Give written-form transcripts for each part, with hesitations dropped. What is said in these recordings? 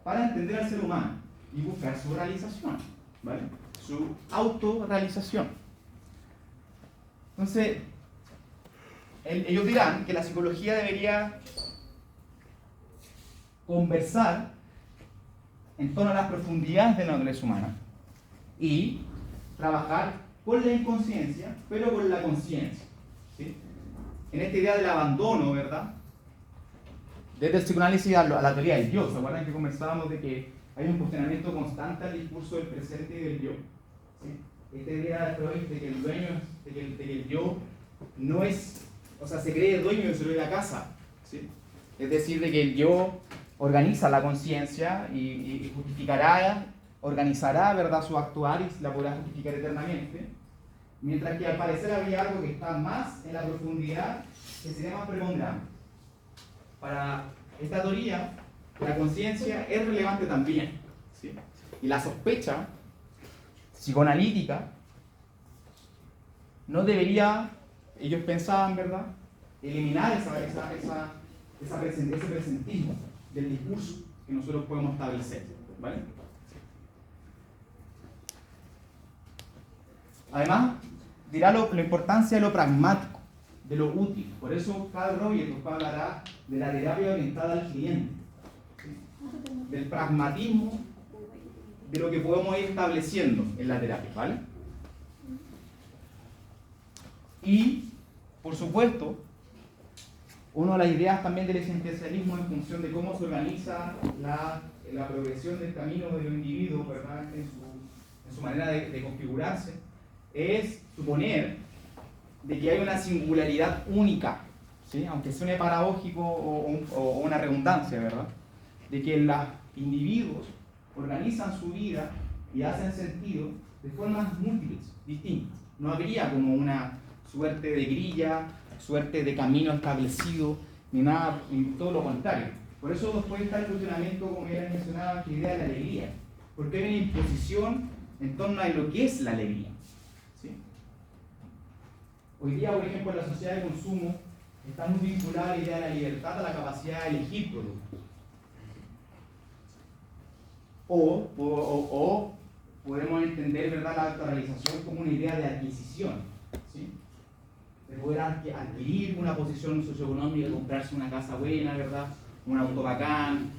para entender al ser humano y buscar su realización, ¿vale? Su autorrealización. Entonces, ellos dirán que la psicología debería conversar en torno a las profundidades de la naturaleza humana y trabajar con la inconsciencia, pero con la conciencia, ¿sí? En esta idea del abandono, ¿verdad? Desde el psicoanálisis a la teoría del yo. ¿Se acuerdan que conversábamos de que hay un cuestionamiento constante al discurso del presente y del yo? ¿Sí? Esta idea de Freud de que el dueño, de que el yo no es, o sea, se cree dueño de su propia casa, ¿sí? Es decir, de que el yo organiza la conciencia y justificará, organizará, ¿verdad?, su actuar y la podrá justificar eternamente, mientras que al parecer había algo que está más en la profundidad que sería más preponderante. Para esta teoría, la conciencia es relevante también, ¿sí? Y la sospecha psicoanalítica no debería, ellos pensaban, ¿verdad?, eliminar ese presentismo del discurso que nosotros podemos establecer, ¿vale? Además, dirá la importancia de lo pragmático, de lo útil. Por eso Carl Rogers nos hablará de la terapia orientada al cliente, ¿sí? Del pragmatismo de lo que podemos ir estableciendo en la terapia, ¿vale? Y, por supuesto, una de las ideas también del existencialismo en función de cómo se organiza la progresión del camino de los individuos, ¿verdad?, en su manera de configurarse, es suponer de que hay una singularidad única, ¿sí? Aunque suene paradójico o una redundancia, ¿verdad?, de que los individuos organizan su vida y hacen sentido de formas múltiples, distintas. No habría como una suerte de grilla, suerte de camino establecido, ni nada, ni todo lo contrario. Por eso después está el cuestionamiento, como ya mencionaba, que idea de la alegría. Porque hay una imposición en torno a lo que es la alegría, ¿sí? Hoy día, por ejemplo, en la sociedad de consumo está muy vinculada la idea de la libertad a la capacidad de elegir productos. O podemos entender, ¿verdad?, la autorrealización como una idea de adquisición, ¿sí? De poder adquirir una posición socioeconómica, comprarse una casa buena, ¿verdad?, un auto bacán,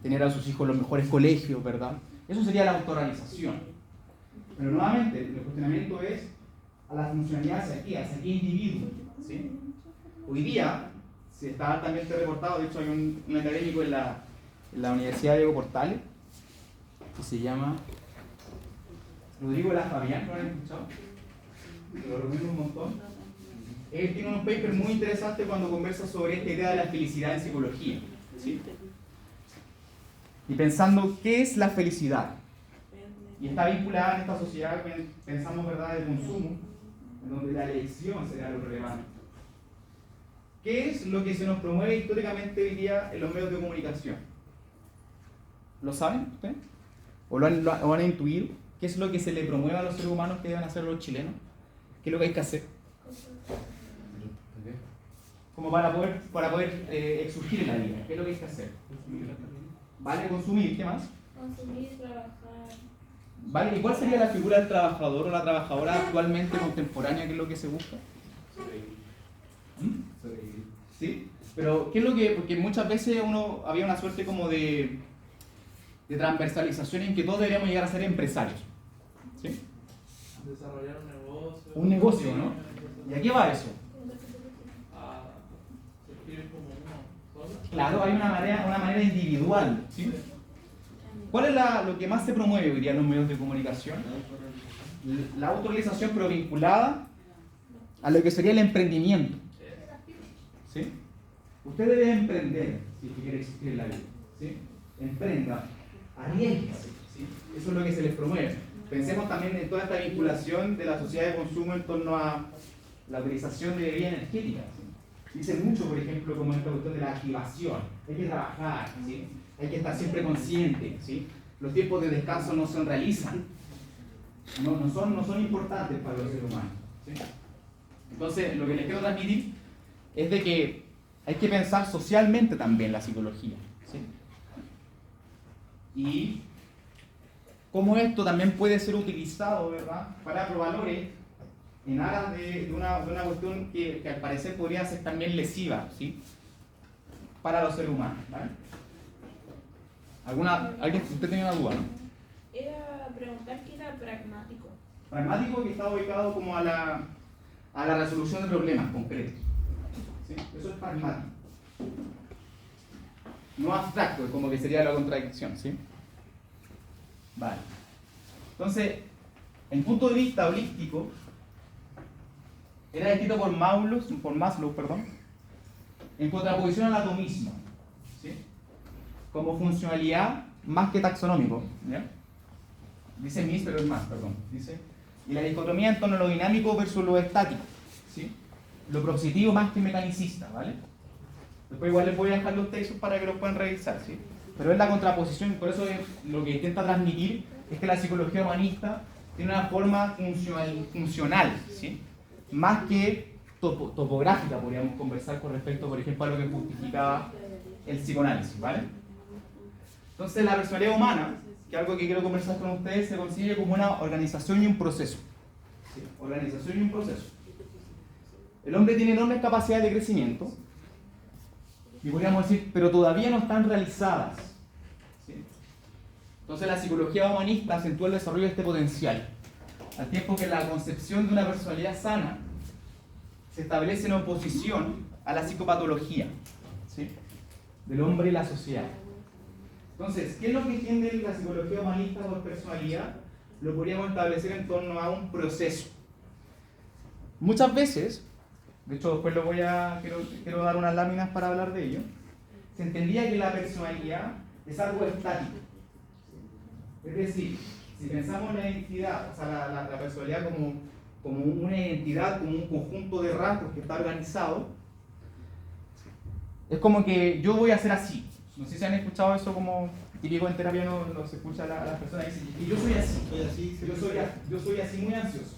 tener a sus hijos en los mejores colegios, ¿verdad? Eso sería la autorrealización. Pero nuevamente, el cuestionamiento es a la funcionalidad hacia qué individuo, ¿sí? Hoy día, se está altamente reportado, de hecho hay un académico en la Universidad de Diego Portales, que se llama Rodrigo Las Fabián, ¿no lo han escuchado? Lo recomiendo un montón. Él tiene unos papers muy interesantes cuando conversa sobre esta idea de la felicidad en psicología, ¿sí? Y pensando, ¿qué es la felicidad? Y está vinculada en esta sociedad que pensamos, ¿verdad?, de consumo, en donde la elección será lo relevante. ¿Qué es lo que se nos promueve históricamente hoy día en los medios de comunicación? ¿Lo saben ustedes? ¿O lo han intuido? ¿Qué es lo que se le promueve a los seres humanos que deben hacer los chilenos? ¿Qué es lo que hay que hacer? Como para poder surgir en la vida. ¿Qué es lo que hay que hacer? ¿Vale? Consumir. ¿Qué más? Consumir, trabajar. ¿Vale? ¿Y cuál sería la figura del trabajador o la trabajadora actualmente contemporánea? ¿Qué es lo que se busca? Sobrevivir. ¿Sí? Pero, ¿qué es lo que...? Porque muchas veces había una suerte como de transversalización en que todos deberíamos llegar a ser empresarios, ¿sí? Desarrollar un negocio. Un negocio, ¿no? ¿Y a qué va eso? A surgir como uno solo. Claro, hay una manera individual, ¿sí? ¿Cuál es lo que más se promueve hoy día en los medios de comunicación? La autorrealización, pero vinculada a lo que sería el emprendimiento, ¿sí? Usted debe emprender si quiere existir en la vida, ¿sí? Emprenda, arriesguese, ¿sí? Eso es lo que se les promueve. Pensemos también en toda esta vinculación de la sociedad de consumo en torno a la utilización de bebidas energéticas, ¿sí? Dicen mucho, por ejemplo, como esta cuestión de la activación. Hay que trabajar, ¿sí? Hay que estar siempre consciente, ¿sí? Los tiempos de descanso no se realizan, no son importantes para los seres humanos, ¿sí? Entonces, lo que les quiero transmitir es de que hay que pensar socialmente también la psicología, ¿sí? y cómo esto también puede ser utilizado, ¿verdad?, para provalores en aras de una cuestión que al parecer podría ser también lesiva, ¿sí?, para los seres humanos, ¿vale? ¿Alguien, usted tenía una duda, no? Era preguntar qué era pragmático. Pragmático, que está ubicado como a la resolución de problemas concretos, ¿sí? Eso es pragmático. No abstracto, es como que sería la contradicción, ¿sí? Vale. Entonces, en punto de vista holístico, era descrito por Maslow, en contraposición al atomismo, ¿sí?, como funcionalidad más que taxonómico, ¿ya? Dice Mies, pero es más, dice, y la dicotomía en torno a lo dinámico versus lo estático, ¿sí?, lo propositivo más que mecanicista, ¿vale? Después igual les voy a dejar los textos para que los puedan revisar, ¿sí? Pero es la contraposición, por eso lo que intenta transmitir es que la psicología humanista tiene una forma funcional, ¿sí?, más que topográfica, podríamos conversar con respecto, por ejemplo, a lo que justificaba el psicoanálisis, ¿vale? Entonces, la personalidad humana, que es algo que quiero conversar con ustedes, se consigue como una organización y un proceso. ¿Sí? Organización y un proceso. El hombre tiene enormes capacidades de crecimiento, y podríamos decir, pero todavía no están realizadas, ¿sí? Entonces, la psicología humanista acentúa el desarrollo de este potencial, al tiempo que la concepción de una personalidad sana se establece en oposición a la psicopatología, ¿sí?, del hombre y la sociedad. Entonces, ¿qué es lo que entiende la psicología humanista por personalidad? Lo podríamos establecer en torno a un proceso. Muchas veces, de hecho después quiero dar unas láminas para hablar de ello, se entendía que la personalidad es algo estático. Es decir, si pensamos en la identidad, o sea, la personalidad como una identidad, como un conjunto de rasgos que está organizado, es como que yo voy a ser así. No sé si han escuchado eso como típico en terapia, no se escucha a las personas que dicen, y yo soy así, yo soy así muy ansioso.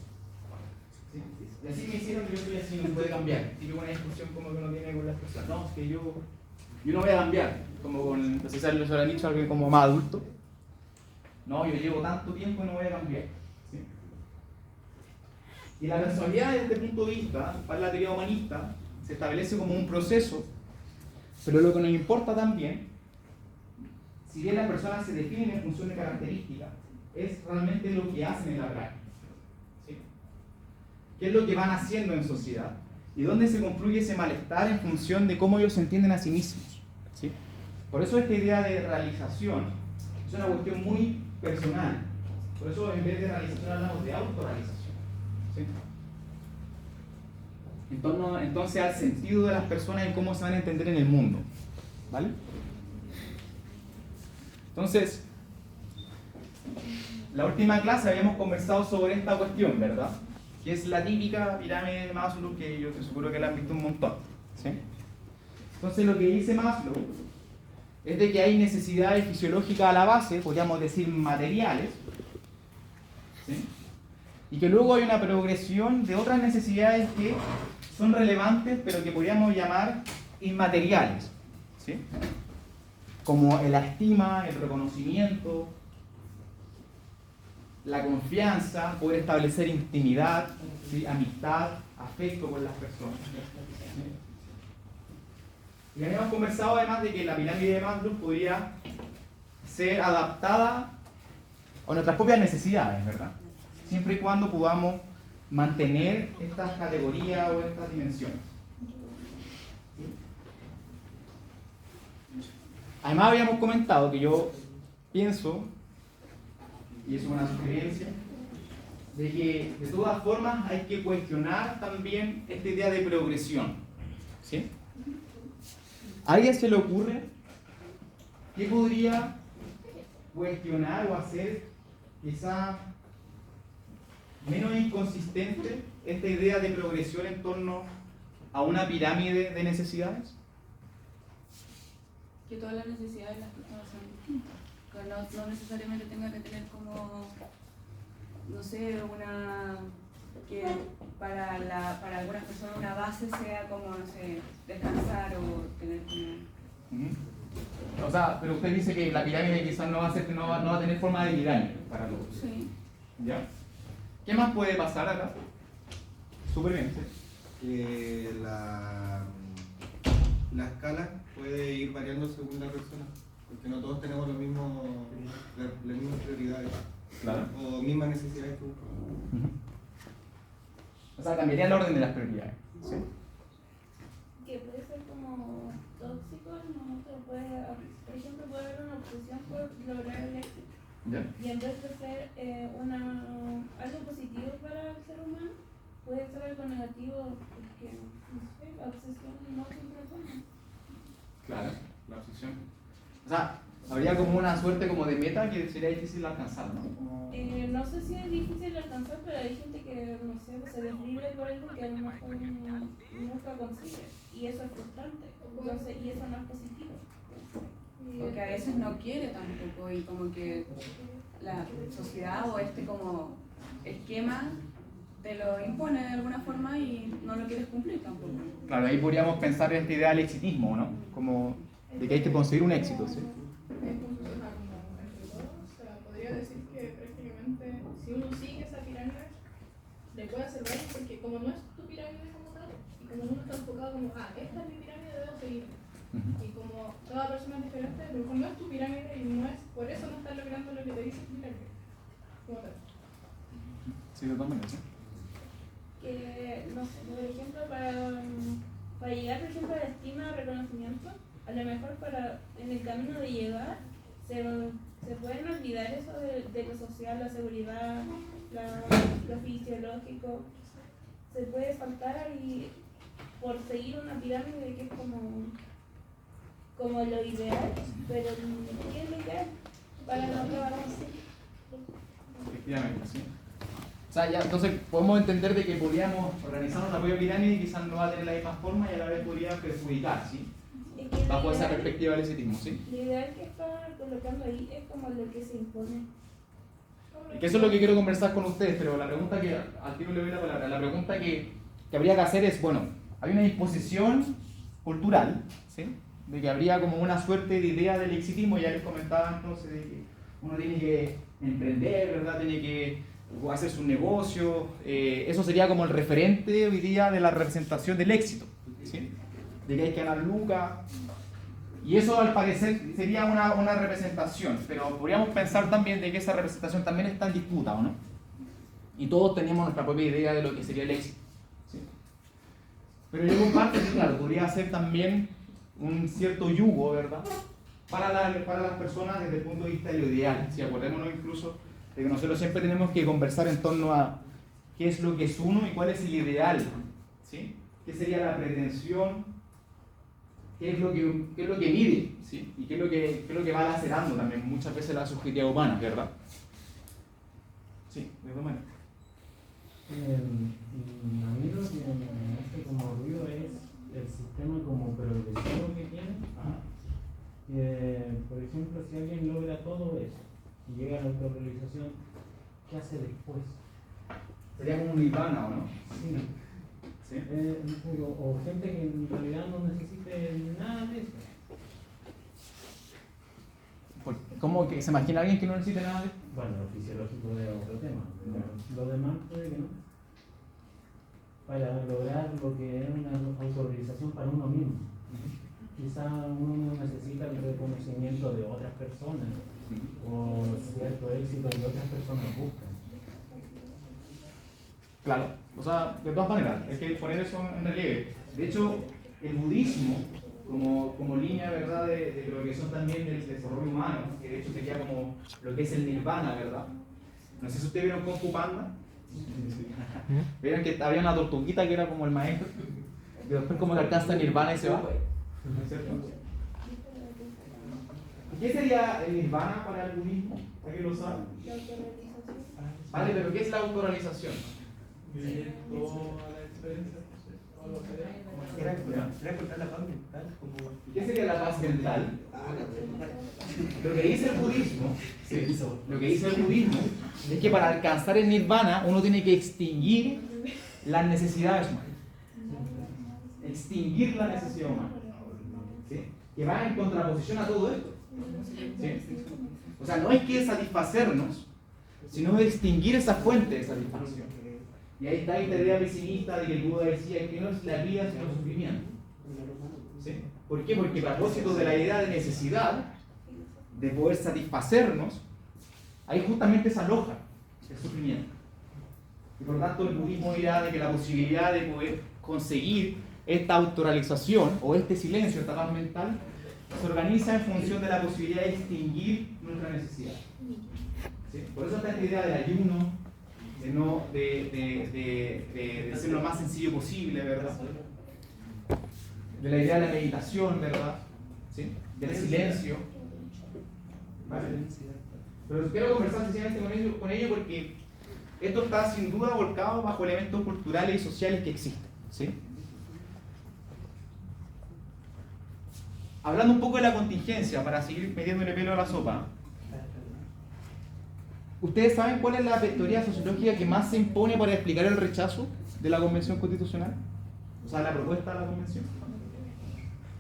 ¿Sí? Y así me hicieron que yo soy así, no puede cambiar. Típico una discusión como que uno tiene con las personas. No, es que yo no voy a cambiar, como con, no sé si les habrán dicho algo como más adulto. No, yo llevo tanto tiempo y no voy a cambiar. ¿Sí? Y la personalidad desde este punto de vista, para la teoría humanista, se establece como un proceso, pero lo que nos importa también, si bien las personas se definen en función de características, es realmente lo que hacen en la práctica. ¿Sí? ¿Qué es lo que van haciendo en sociedad? Y dónde se confluye ese malestar en función de cómo ellos se entienden a sí mismos. ¿Sí? Por eso esta idea de realización es una cuestión muy personal. Por eso en vez de realización hablamos de autorrealización. ¿Sí? Entonces al sentido de las personas y cómo se van a entender en el mundo. ¿Vale? Entonces, la última clase habíamos conversado sobre esta cuestión, ¿verdad? Que es la típica pirámide de Maslow, que yo estoy seguro que la han visto un montón. ¿Sí? Entonces lo que dice Maslow es de que hay necesidades fisiológicas a la base, podríamos decir materiales, ¿sí? Y que luego hay una progresión de otras necesidades que son relevantes, pero que podríamos llamar inmateriales, ¿sí? Como la estima, el reconocimiento, la confianza, poder establecer intimidad, ¿sí?, amistad, afecto con las personas. Y habíamos conversado además de que la pirámide de Maslow podría ser adaptada a nuestras propias necesidades, ¿verdad? Siempre y cuando podamos mantener estas categorías o estas dimensiones. Además habíamos comentado que yo pienso, y es una sugerencia, de que de todas formas hay que cuestionar también esta idea de progresión. ¿Sí? ¿A alguien se le ocurre qué podría cuestionar o hacer quizá menos inconsistente esta idea de progresión en torno a una pirámide de necesidades? Que todas las necesidades de las personas son distintas. Que no necesariamente tenga que tener como, no sé, que para algunas personas una base sea como, no sé, descansar o tener como... O sea, pero usted dice que la pirámide quizás no va a tener forma de pirámide para todos. Sí. ¿Ya? ¿Qué más puede pasar acá? Súper bien, sí. La escala puede ir variando según la persona, porque no todos tenemos las mismas prioridades Claro. o mismas necesidades que buscamos. O sea, cambiaría el orden de las prioridades. ¿Sí? Que puede ser como tóxico, ¿no? Que puede, por ejemplo, puede haber una obsesión por lograr el éxito. ¿Ya? Y en vez de ser algo positivo para el ser humano, puede ser algo negativo, porque no sé, la obsesión no siempre es buena. Claro, la obsesión. O sea, habría como una suerte como de meta que sería difícil alcanzar, ¿no? Como... No sé si es difícil de alcanzar, pero hay gente que, no sé, se deslibre por algo que a lo mejor nunca consigue. Y eso es frustrante. Entonces, y eso no es positivo. Porque a veces no quiere tampoco y como que la sociedad o este como esquema te lo impone de alguna forma y no lo quieres cumplir tampoco. Claro, ahí podríamos pensar en esta idea del exitismo, ¿no? Como de que hay que conseguir un éxito, ¿sí? Funciona como entre todos, o sea, podría decir que prácticamente si uno sigue esa pirámide, le puede hacer daño porque como no es tu pirámide como tal, y como uno está enfocado como, esta es mi pirámide, debo seguir. Y como toda persona es diferente, a lo mejor no es tu pirámide y no es, por eso no estás logrando lo que te dice tu pirámide. Como tal. Sí, de todas maneras, ¿sí? Que, no sé, por ejemplo, para llegar, por ejemplo, a la estima o reconocimiento, a lo mejor en el camino de llegar, se pueden olvidar eso de lo social, la seguridad, lo fisiológico. Se puede saltar y por seguir una pirámide que es como lo ideal, pero ¿qué es lo ideal? Para no acabar así. Efectivamente, sí. O sea, ya, entonces podemos entender de que podríamos organizar una propia pirámide y quizás no va a tener la misma forma y a la vez podría perjudicar, ¿sí? Es que Bajo esa perspectiva del exitismo, ¿sí? lo ideal que está colocando ahí es como lo que se impone. Y que eso es lo que quiero conversar con ustedes, pero la pregunta que, al tiro le doy la palabra, la pregunta que habría que hacer es, bueno, hay una disposición cultural, ¿sí? De que habría como una suerte de idea del exitismo, ya les comentaba entonces, de que uno tiene que emprender, ¿verdad? Tiene que hacer su negocio, eso sería como el referente hoy día de la representación del éxito, ¿sí? De que hay que ganar lucas, y eso al parecer sería una representación, pero podríamos pensar también de que esa representación también está en disputa, ¿o no? Y todos tenemos nuestra propia idea de lo que sería el éxito, ¿sí? Pero yo comparto que, claro, podría ser también un cierto yugo, ¿verdad? Para las personas desde el punto de vista de lo ideal, si acordémonos incluso de que nosotros siempre tenemos que conversar en torno a qué es lo que es uno y cuál es el ideal, ¿sí? ¿Qué sería la pretensión? ¿Qué es lo que mide? ¿Sí? ¿Y qué es lo que va lacerando también muchas veces la subjetividad humana, ¿verdad? Sí, de todas maneras. A mí lo que me hace como ruido es el sistema como progresivo que tiene. Por ejemplo, si alguien logra todo eso y llega a la autorrealización, ¿qué hace después? Sería como un nirvana, ¿o no? Sí. ¿Sí? O gente que en realidad no necesite nada de eso. ¿Cómo que se imagina alguien que no necesite nada de eso? Bueno, lo fisiológico es otro tema, pero lo demás puede que no. Para lograr lo que es una autorrealización para uno mismo. Quizá uno necesita el reconocimiento de otras personas o cierto éxito que otras personas buscan. Claro, o sea, de todas maneras, hay que poner eso en relieve. De hecho, el budismo, como línea, ¿verdad?, de lo que son también del desarrollo humano, que de hecho sería como lo que es el nirvana, ¿verdad? No sé si ustedes vieron Kung Fu Panda. Vieron que había una tortuguita que era como el maestro, y después como que alcanza el nirvana y se va. ¿No es cierto? ¿Qué sería el nirvana para el budismo? ¿Alguien lo sabe? La autorrealización. Vale, pero ¿qué es la autorrealización? Vivir toda la experiencia, no sé, todo lo que sea. Era encontrar la paz mental como... ¿Qué sería la paz mental? Lo que dice el budismo, lo que dice el budismo es que para alcanzar el nirvana uno tiene que extinguir las necesidades humanas. Extinguir la necesidad humana. ¿Sí? que va en contraposición a todo esto. ¿Sí? O sea, no es que satisfacernos, sino distinguir esa fuente de satisfacción. Y ahí está esta idea pesimista de que el Buda decía que no es la vida sino el sufrimiento. ¿Sí? ¿Por qué? Porque a propósito de la idea de necesidad, de poder satisfacernos, ahí justamente se aloja el sufrimiento. Y por lo tanto el budismo dirá de que la posibilidad de poder conseguir esta autorrealización o este silencio, esta paz mental, se organiza en función de la posibilidad de extinguir nuestra necesidad. ¿Sí? Por eso está esta idea del ayuno, de ser lo más sencillo posible, ¿verdad? De la idea de la meditación, ¿verdad? ¿Sí? Del silencio. ¿Vale? Pero quiero conversar sencillamente con ello porque esto está sin duda volcado bajo elementos culturales y sociales que existen. ¿Sí? Hablando un poco de la contingencia, para seguir metiéndole pelo a la sopa. ¿Ustedes saben cuál es la teoría sociológica que más se impone para explicar el rechazo de la Convención Constitucional? O sea, la propuesta de la Convención.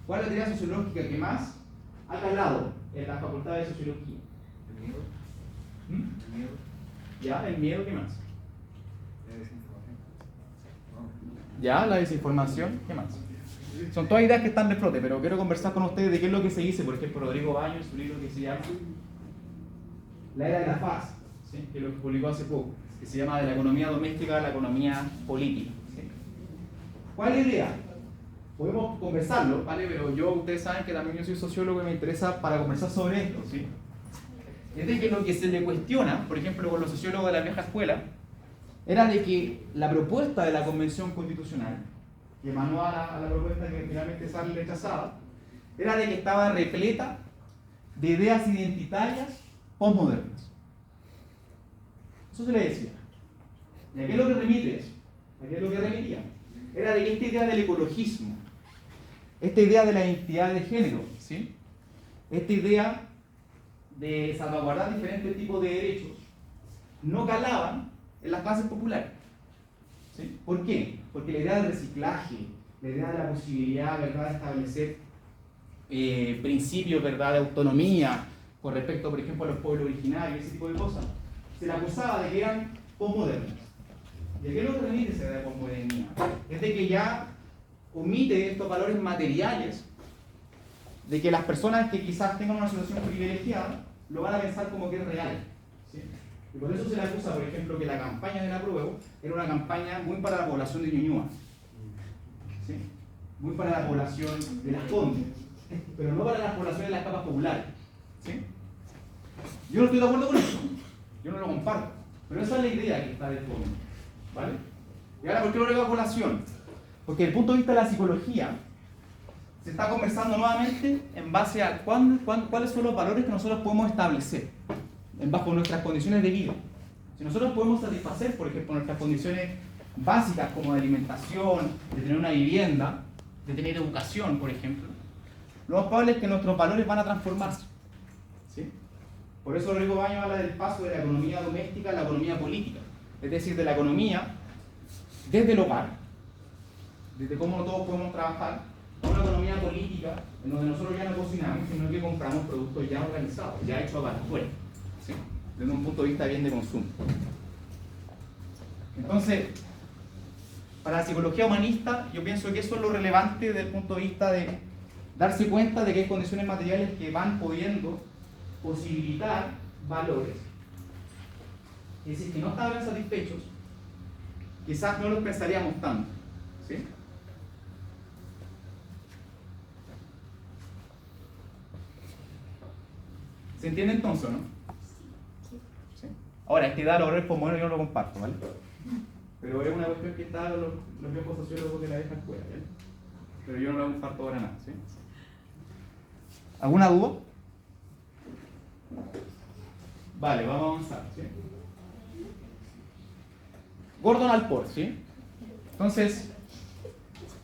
¿Cuál es la teoría sociológica que más ha calado en la Facultad de Sociología? El miedo. ¿Mm? El miedo. ¿Ya? ¿El miedo qué más? La desinformación. ¿Ya? ¿La desinformación? ¿Qué más? Son todas ideas que están de flote, pero quiero conversar con ustedes de qué es lo que se dice, por ejemplo, Rodrigo Baños, en su libro que se llama La Era de la Paz, ¿sí? Que lo publicó hace poco, que se llama De la economía doméstica a la economía política. ¿Sí? ¿Cuál es la idea? Podemos conversarlo, ¿vale? Pero ustedes saben que también yo soy sociólogo y me interesa para conversar sobre esto, ¿sí? Es de que lo que se le cuestiona, por ejemplo, con los sociólogos de la vieja escuela, era de que la propuesta de la Convención Constitucional, que emanó a la propuesta que finalmente sale rechazada, era de que estaba repleta de ideas identitarias postmodernas. Eso se le decía. ¿Y a qué es lo que remite eso? ¿A qué es lo que remitía? Era de que esta idea del ecologismo, esta idea de la identidad de género, ¿sí? Esta idea de salvaguardar diferentes tipos de derechos, no calaban en las clases populares. ¿Sí? ¿Por qué? Porque la idea del reciclaje, la idea de la posibilidad, ¿verdad?, de establecer principios, ¿verdad?, de autonomía con respecto, por ejemplo, a los pueblos originarios, ese tipo de cosas, se le acusaba de que eran postmodernas. ¿Y a qué es lo que remite esa idea de postmodernidad? Es de que ya omite estos valores materiales, de que las personas que quizás tengan una situación privilegiada lo van a pensar como que es real. ¿Sí? Y por eso se le acusa, por ejemplo, que la campaña de la apruebo era una campaña muy para la población de Ñuñoa, ¿sí? Muy para la población de Las Condes, pero no para la población de las capas populares. ¿Sí? Yo no estoy de acuerdo con eso, yo no lo comparto, pero esa es la idea que está de fondo. ¿Vale? Y ahora, ¿por qué lo digo a población? Porque desde el punto de vista de la psicología, se está conversando nuevamente en base a cuáles son los valores que nosotros podemos establecer bajo nuestras condiciones de vida. Si nosotros podemos satisfacer, por ejemplo, nuestras condiciones básicas como de alimentación, de tener una vivienda, de tener educación, por ejemplo, lo más probable es que nuestros valores van a transformarse. ¿Sí? Por eso Rodrigo Baños habla del paso de la economía doméstica a la economía política, es decir, de la economía desde el hogar, desde cómo todos podemos trabajar, a una economía política en donde nosotros ya no cocinamos, sino que compramos productos ya organizados, ya hechos para afuera, ¿sí? Desde un punto de vista bien de consumo. Entonces, para la psicología humanista, yo pienso que eso es lo relevante desde el punto de vista de darse cuenta de que hay condiciones materiales que van pudiendo posibilitar valores que si no estaban satisfechos, quizás no los pensaríamos tanto. ¿Sí? ¿Se entiende entonces, no? ¿Sí? Ahora, esta idea de los valores postmodernos yo no lo comparto, ¿vale? Pero es una cuestión que está los viejos sociólogos de la vieja escuela, ¿vale? Pero yo no lo comparto para nada, ¿sí? ¿Alguna duda? Vale, vamos a avanzar, ¿sí? Gordon Allport, ¿sí? Entonces,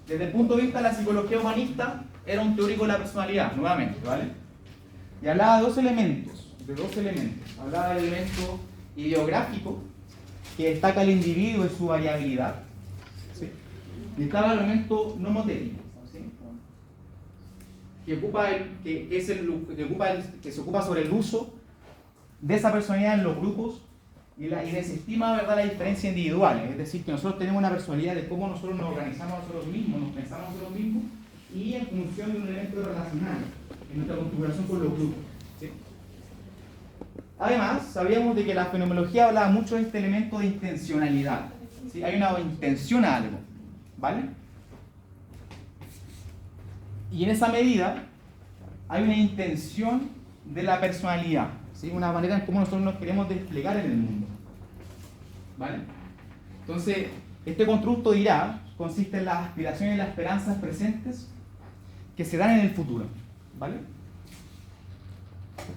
desde el punto de vista de la psicología humanista, era un teórico de la personalidad, nuevamente, ¿vale? Y hablaba de dos elementos. Hablaba del elemento ideográfico, que destaca al individuo y su variabilidad, ¿sí? Y estaba el elemento nomotético, ¿sí? que se ocupa sobre el uso de esa personalidad en los grupos y desestima, ¿verdad?, las diferencias individuales. Es decir, que nosotros tenemos una personalidad de cómo nosotros nos organizamos nosotros mismos, nos pensamos nosotros mismos, y en función de un elemento relacional en nuestra configuración con los grupos. ¿Sí? Además, sabíamos de que la fenomenología hablaba mucho de este elemento de intencionalidad. ¿Sí? Hay una intención a algo, ¿vale? Y en esa medida hay una intención de la personalidad, ¿sí? Una manera en cómo nosotros nos queremos desplegar en el mundo, ¿vale? Entonces, este constructo dirá consiste en las aspiraciones y las esperanzas presentes que se dan en el futuro, ¿vale?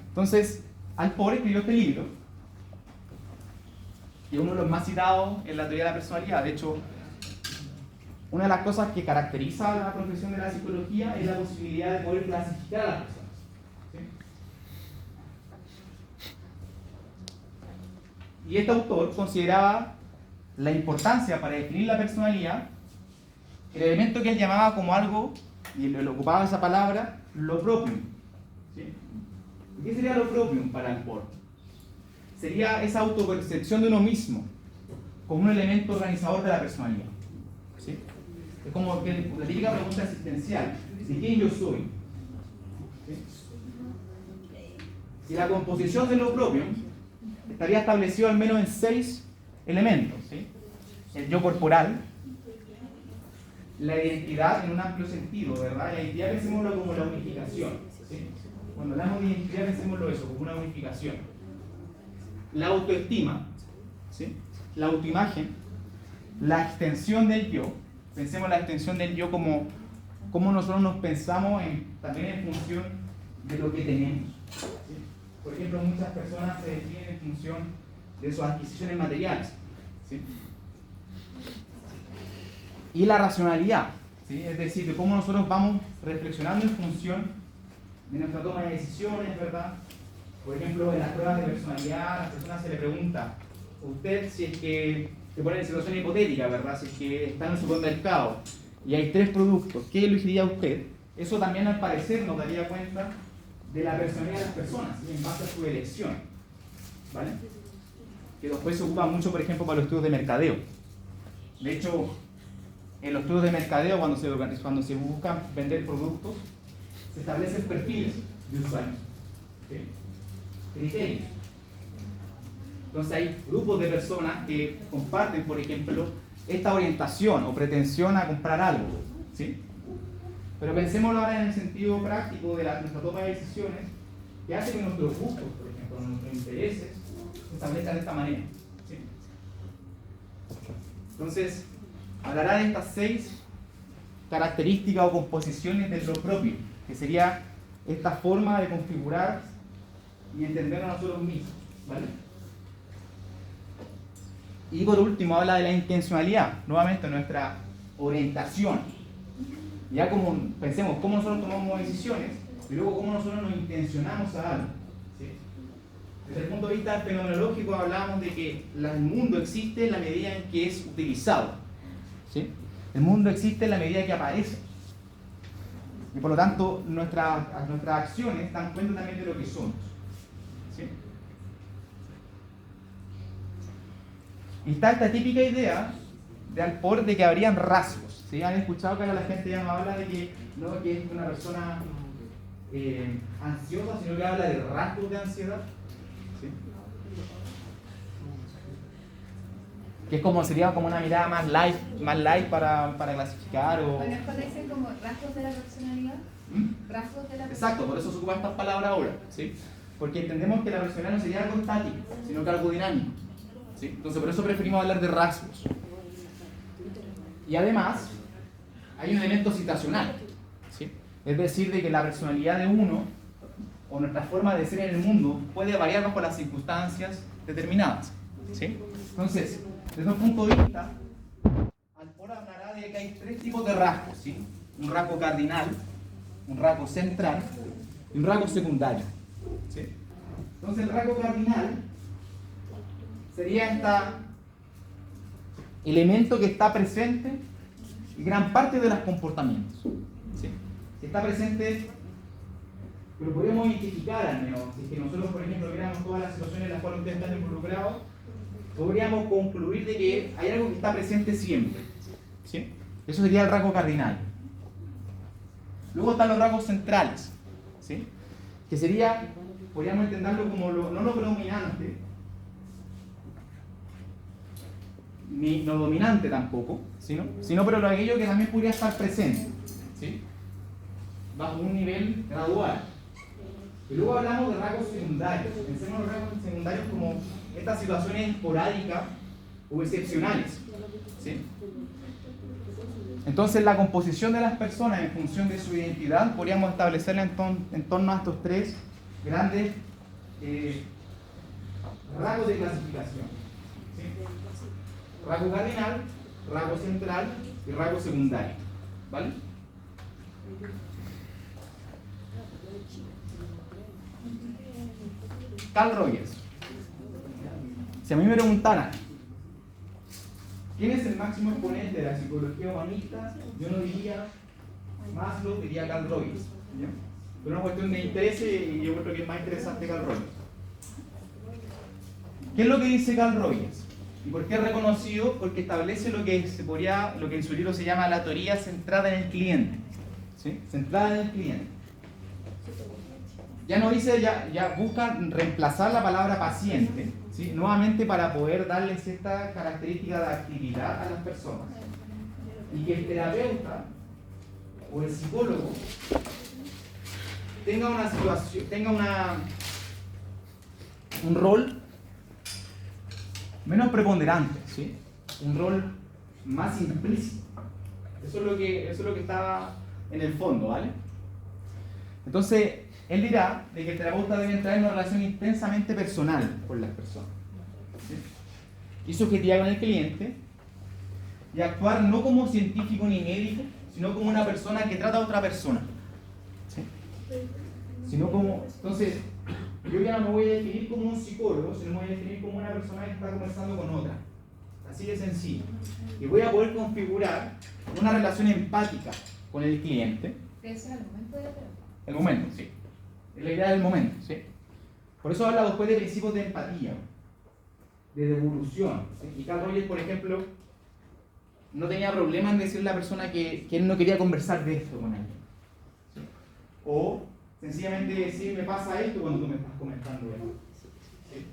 Entonces, Allport escribió este libro, que es uno de los más citados en la teoría de la personalidad. De hecho, una de las cosas que caracteriza a la profesión de la psicología es la posibilidad de poder clasificar a las personas. ¿Sí? Y este autor consideraba la importancia para definir la personalidad, el elemento que él llamaba como algo, y él ocupaba esa palabra, lo propio. ¿Sí? ¿Y qué sería lo propio para Allport? Sería esa autopercepción de uno mismo como un elemento organizador de la personalidad. ¿Sí? Es como que la típica pregunta existencial: ¿de quién yo soy? ¿Sí? Si la composición de lo propio estaría establecido al menos en 6 elementos. ¿Sí? El yo corporal, la identidad en un amplio sentido, ¿verdad? La identidad pensémoslo como la unificación. ¿Sí? Cuando hablamos de identidad pensémoslo eso, como una unificación. La autoestima, ¿sí? La autoimagen, la extensión del yo. Pensemos la extensión del yo como nosotros nos pensamos también en función de lo que tenemos. ¿Sí? Por ejemplo, muchas personas se definen en función de sus adquisiciones materiales. ¿Sí? Y la racionalidad, ¿sí? Es decir, de cómo nosotros vamos reflexionando en función de nuestra toma de decisiones, ¿verdad? Por ejemplo, en las pruebas de personalidad, a las personas se le pregunta: usted, si es que se pone en situación hipotética, ¿verdad? Si es que está en un supermercado y hay 3 productos, ¿qué elegiría usted? Eso también, al parecer, nos daría cuenta de la personalidad de las personas, ¿sí? En base a su elección, ¿vale? Que después se ocupa mucho, por ejemplo, para los estudios de mercadeo. De hecho, en los estudios de mercadeo, cuando se buscan vender productos, se establecen perfiles de usuarios, ¿sí? Criterios. Entonces hay grupos de personas que comparten, por ejemplo, esta orientación o pretensión a comprar algo, ¿sí? Pero pensémoslo ahora en el sentido práctico de nuestra toma de decisiones, que hace que nuestros gustos, por ejemplo, nuestros intereses, se establezcan de esta manera, ¿sí? Entonces, hablará de estas 6 características o composiciones de lo propio, que sería esta forma de configurar y entender a nosotros mismos, ¿vale? Y por último habla de la intencionalidad, nuevamente nuestra orientación. Ya como pensemos cómo nosotros tomamos decisiones y luego cómo nosotros nos intencionamos a algo, ¿sí? Desde el punto de vista fenomenológico hablamos de que el mundo existe en la medida en que es utilizado, ¿sí? El mundo existe en la medida que aparece. Y por lo tanto nuestras acciones dan cuenta también de lo que somos, ¿sí? Y está esta típica idea de Allport de que habrían rasgos, ¿sí? ¿Han escuchado que ahora la gente ya no habla de que es una persona ansiosa, sino que habla de rasgos de ansiedad? ¿Sí? Que es como, sería como una mirada más light para clasificar o... A lo mejor dicen como rasgos de la personalidad. Rasgos de la personalidad. Exacto, por eso se ocupa esta palabra ahora, ¿sí? Porque entendemos que la personalidad no sería algo estático, sino que algo dinámico, ¿sí? Entonces por eso preferimos hablar de rasgos. Y además, hay un elemento citacional, ¿sí? Es decir, de que la personalidad de uno, o nuestra forma de ser en el mundo, puede variar bajo las circunstancias determinadas, ¿sí? Entonces, desde un punto de vista, Allport hablará de que hay 3 tipos de rasgos, ¿sí? Un rasgo cardinal, un rasgo central y un rasgo secundario, ¿sí? Entonces el rasgo cardinal sería este elemento que está presente en gran parte de los comportamientos, ¿sí? Está presente pero podríamos identificar al menos, si es que nosotros, por ejemplo, viéramos todas las situaciones en las cuales ustedes están involucrados, podríamos concluir de que hay algo que está presente siempre, ¿sí? Eso sería el rasgo cardinal. Luego están los rasgos centrales, ¿sí? Que sería, podríamos entenderlo como no lo predominante, ni lo dominante tampoco, sino pero aquello que también podría estar presente, ¿sí? Bajo un nivel gradual. Y luego hablamos de rasgos secundarios. Pensemos en los rasgos secundarios como estas situaciones esporádicas o excepcionales, ¿sí? Entonces la composición de las personas en función de su identidad podríamos establecerla en torno a estos tres grandes rasgos de clasificación, ¿sí? Rasgo cardinal, rasgo central y rasgo secundario, ¿vale? Carl Rogers. Si a mí me preguntaran ¿quién es el máximo exponente de la psicología humanista? Yo no diría Maslow, diría Carl Rogers, ¿ya? Pero es una cuestión de interés y yo creo que es más interesante Carl Rogers. ¿Qué es lo que dice Carl Rogers? ¿Y por qué es reconocido? Porque establece lo que en su libro se llama la teoría centrada en el cliente, ¿sí? Centrada en el cliente. Ya no dice, ya busca reemplazar la palabra paciente, ¿sí? Nuevamente para poder darle cierta característica de actividad a las personas. Y que el terapeuta o el psicólogo tenga una situación, un rol menos preponderante, ¿sí? Un rol más implícito. Eso es lo que está en el fondo, ¿vale? Entonces, él dirá de que el terapeuta debe entrar en una relación intensamente personal con las personas, ¿sí? Y subjetiva con el cliente, y actuar no como científico ni médico, sino como una persona que trata a otra persona, ¿sí? Entonces, yo ya no me voy a definir como un psicólogo, sino me voy a definir como una persona que está conversando con otra. Así de sencillo. Y voy a poder configurar una relación empática con el cliente. Ese es el momento de la terapia. El momento, sí. Es la idea del momento, ¿sí? Por eso habla después de principios de empatía, de devolución, ¿sí? Y Carl Rogers, por ejemplo, no tenía problema en decirle a la persona que él no quería conversar de esto con alguien, ¿sí? O sencillamente decir, me pasa esto cuando tú me estás comentando esto, ¿sí?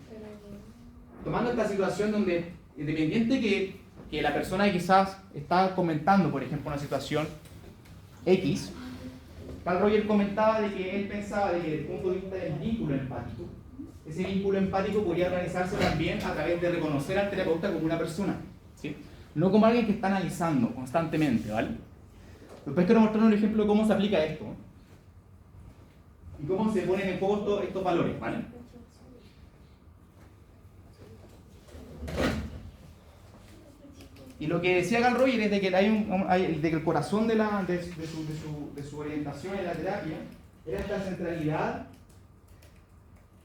Tomando esta situación donde, independiente que la persona quizás está comentando, por ejemplo, una situación X, Carl Rogers comentaba de que él pensaba de que desde el punto de vista del vínculo empático, ese vínculo empático podría organizarse también a través de reconocer al terapeuta como una persona, ¿sí? No como alguien que está analizando constantemente, ¿vale? Después quiero mostrar un ejemplo de cómo se aplica esto y cómo se ponen en juego estos valores, ¿vale? Y lo que decía Carl Rogers es de que, de que el corazón de su orientación en la terapia era esta centralidad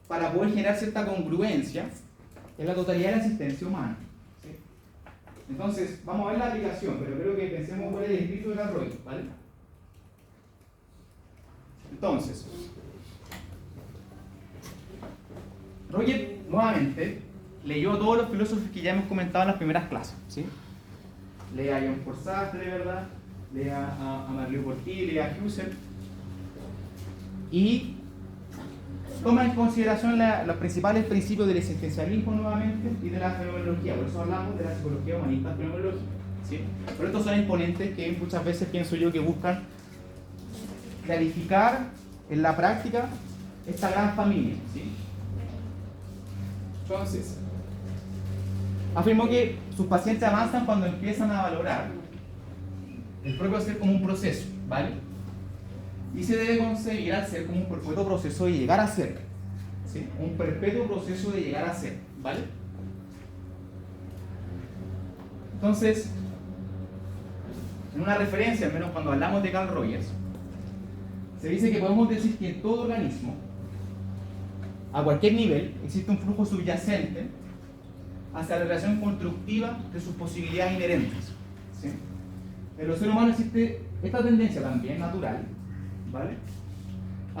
para poder generar cierta congruencia en la totalidad de la existencia humana, ¿sí? Entonces, vamos a ver la aplicación, pero creo que pensemos cuál es el espíritu de Carl Rogers, ¿vale? Entonces, Rogers nuevamente leyó a todos los filósofos que ya hemos comentado en las primeras clases, ¿sí? Lea a Jean-Paul Sartre, ¿verdad? Lea a Merleau-Ponty, lea a Husserl y toma en consideración los principales principios del existencialismo nuevamente y de la fenomenología. Por eso hablamos de la psicología humanista fenomenológica, ¿sí? Pero estos son exponentes que muchas veces pienso yo que buscan clarificar en la práctica esta gran familia, ¿sí? Entonces, afirmó que sus pacientes avanzan cuando empiezan a valorar el propio ser como un proceso, ¿vale? Y se debe concebir al ser como un perpetuo proceso de llegar a ser, ¿sí? Un perpetuo proceso de llegar a ser, ¿vale? Entonces, en una referencia, al menos cuando hablamos de Carl Rogers, se dice que podemos decir que en todo organismo, a cualquier nivel, existe un flujo subyacente hacia la relación constructiva de sus posibilidades inherentes, ¿sí? En los seres humanos existe esta tendencia también natural, ¿vale?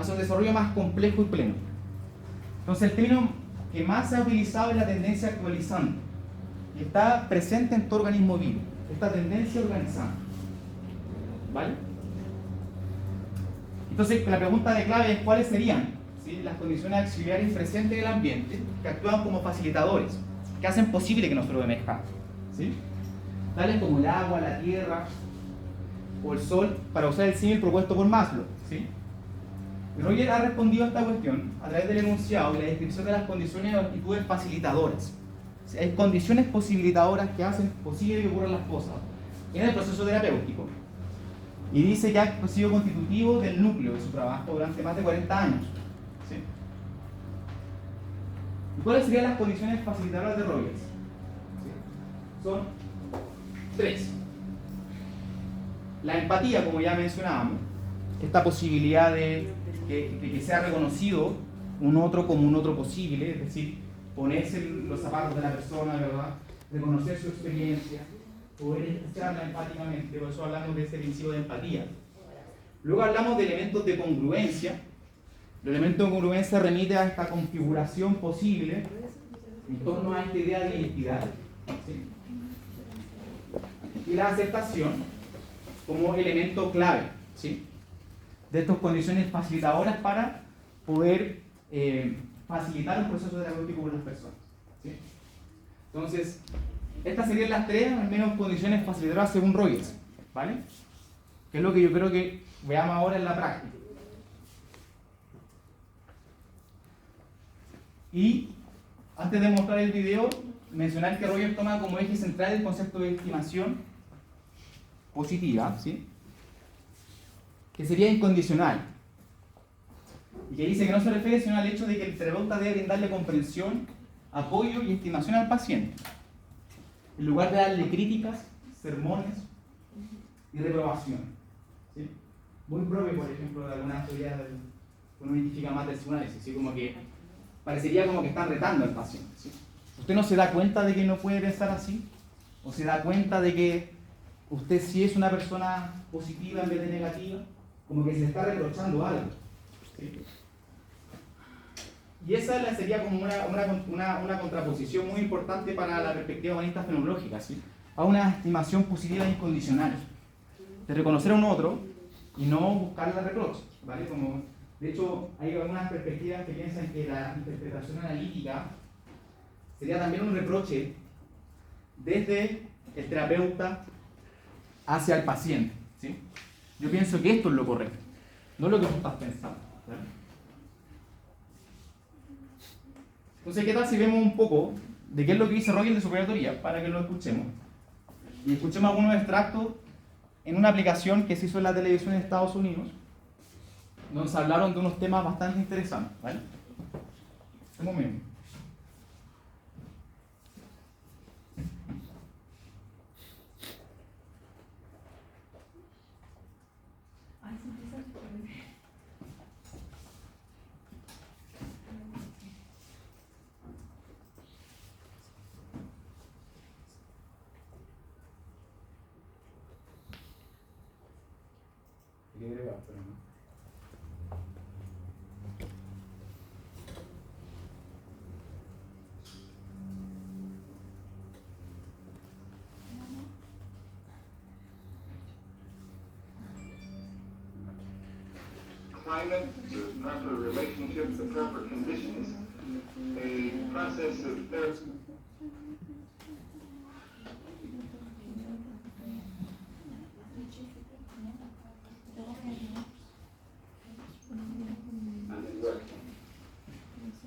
hacia un desarrollo más complejo y pleno. Entonces el término que más se ha utilizado es la tendencia actualizante, que está presente en todo organismo vivo, esta tendencia organizante. ¿Vale? Entonces la pregunta de clave es cuáles serían, ¿sí?, las condiciones auxiliares presentes en el ambiente que actúan como facilitadores, que hacen posible que nosotros emerjamos, ¿sí? Tales como el agua, la tierra o el sol, para usar el símil propuesto por Maslow, ¿sí? Roger ha respondido a esta cuestión a través del enunciado y la descripción de las condiciones o actitudes facilitadoras. O sea, hay condiciones posibilitadoras que hacen posible que ocurran las cosas en el proceso terapéutico. Y dice que ha sido constitutivo del núcleo de su trabajo durante más de 40 años. ¿Sí? ¿Y cuáles serían las condiciones facilitadoras de Rogers? ¿Sí? Son 3. La empatía, como ya mencionábamos, esta posibilidad de que sea reconocido un otro como un otro posible, es decir, ponerse los zapatos de la persona, ¿verdad?, reconocer su experiencia, poder escucharla empáticamente, por eso hablamos de este principio de empatía. Luego hablamos de elementos de congruencia. El elemento de congruencia remite a esta configuración posible en torno a esta idea de identidad, ¿sí? Y la aceptación como elemento clave, ¿sí?, de estas condiciones facilitadoras para poder facilitar un proceso terapéutico con las personas, ¿sí? Entonces, estas serían las 3, al menos, condiciones facilitadoras según Rogers, ¿vale? Que es lo que yo creo que veamos ahora en la práctica. Y antes de mostrar el video, mencionar que Rogers toma como eje central el concepto de estimación positiva, ¿sí?, que sería incondicional, y que dice que no se refiere sino al hecho de que el terapeuta debe brindarle comprensión, apoyo y estimación al paciente, en lugar de darle críticas, sermones y reprobación, ¿sí? Muy propio, por ejemplo, de algunas teorías que uno identifica más del psicoanálisis, ¿sí? Como que parecería como que están retando al paciente, ¿sí? ¿Usted no se da cuenta de que no puede pensar así? ¿O se da cuenta de que usted sí es una persona positiva en vez de negativa? Como que se le está reprochando algo, ¿sí? Y esa sería como una contraposición muy importante para la perspectiva humanista fenomenológica, ¿sí?, a una estimación positiva e incondicional, de reconocer a un otro y no buscarle reproches, ¿vale? Como, de hecho, hay algunas perspectivas que piensan que la interpretación analítica sería también un reproche desde el terapeuta hacia el paciente, ¿sí? Yo pienso que esto es lo correcto, no lo que tú estás pensando, ¿vale? Entonces, ¿qué tal si vemos un poco de qué es lo que dice Rogers de su propia teoría, para que lo escuchemos? Y escuchemos algunos extractos en una aplicación que se hizo en la televisión en Estados Unidos, donde se hablaron de unos temas bastante interesantes, ¿vale? Un momento. Climate, the proper relationships, the proper conditions, a process of therapy.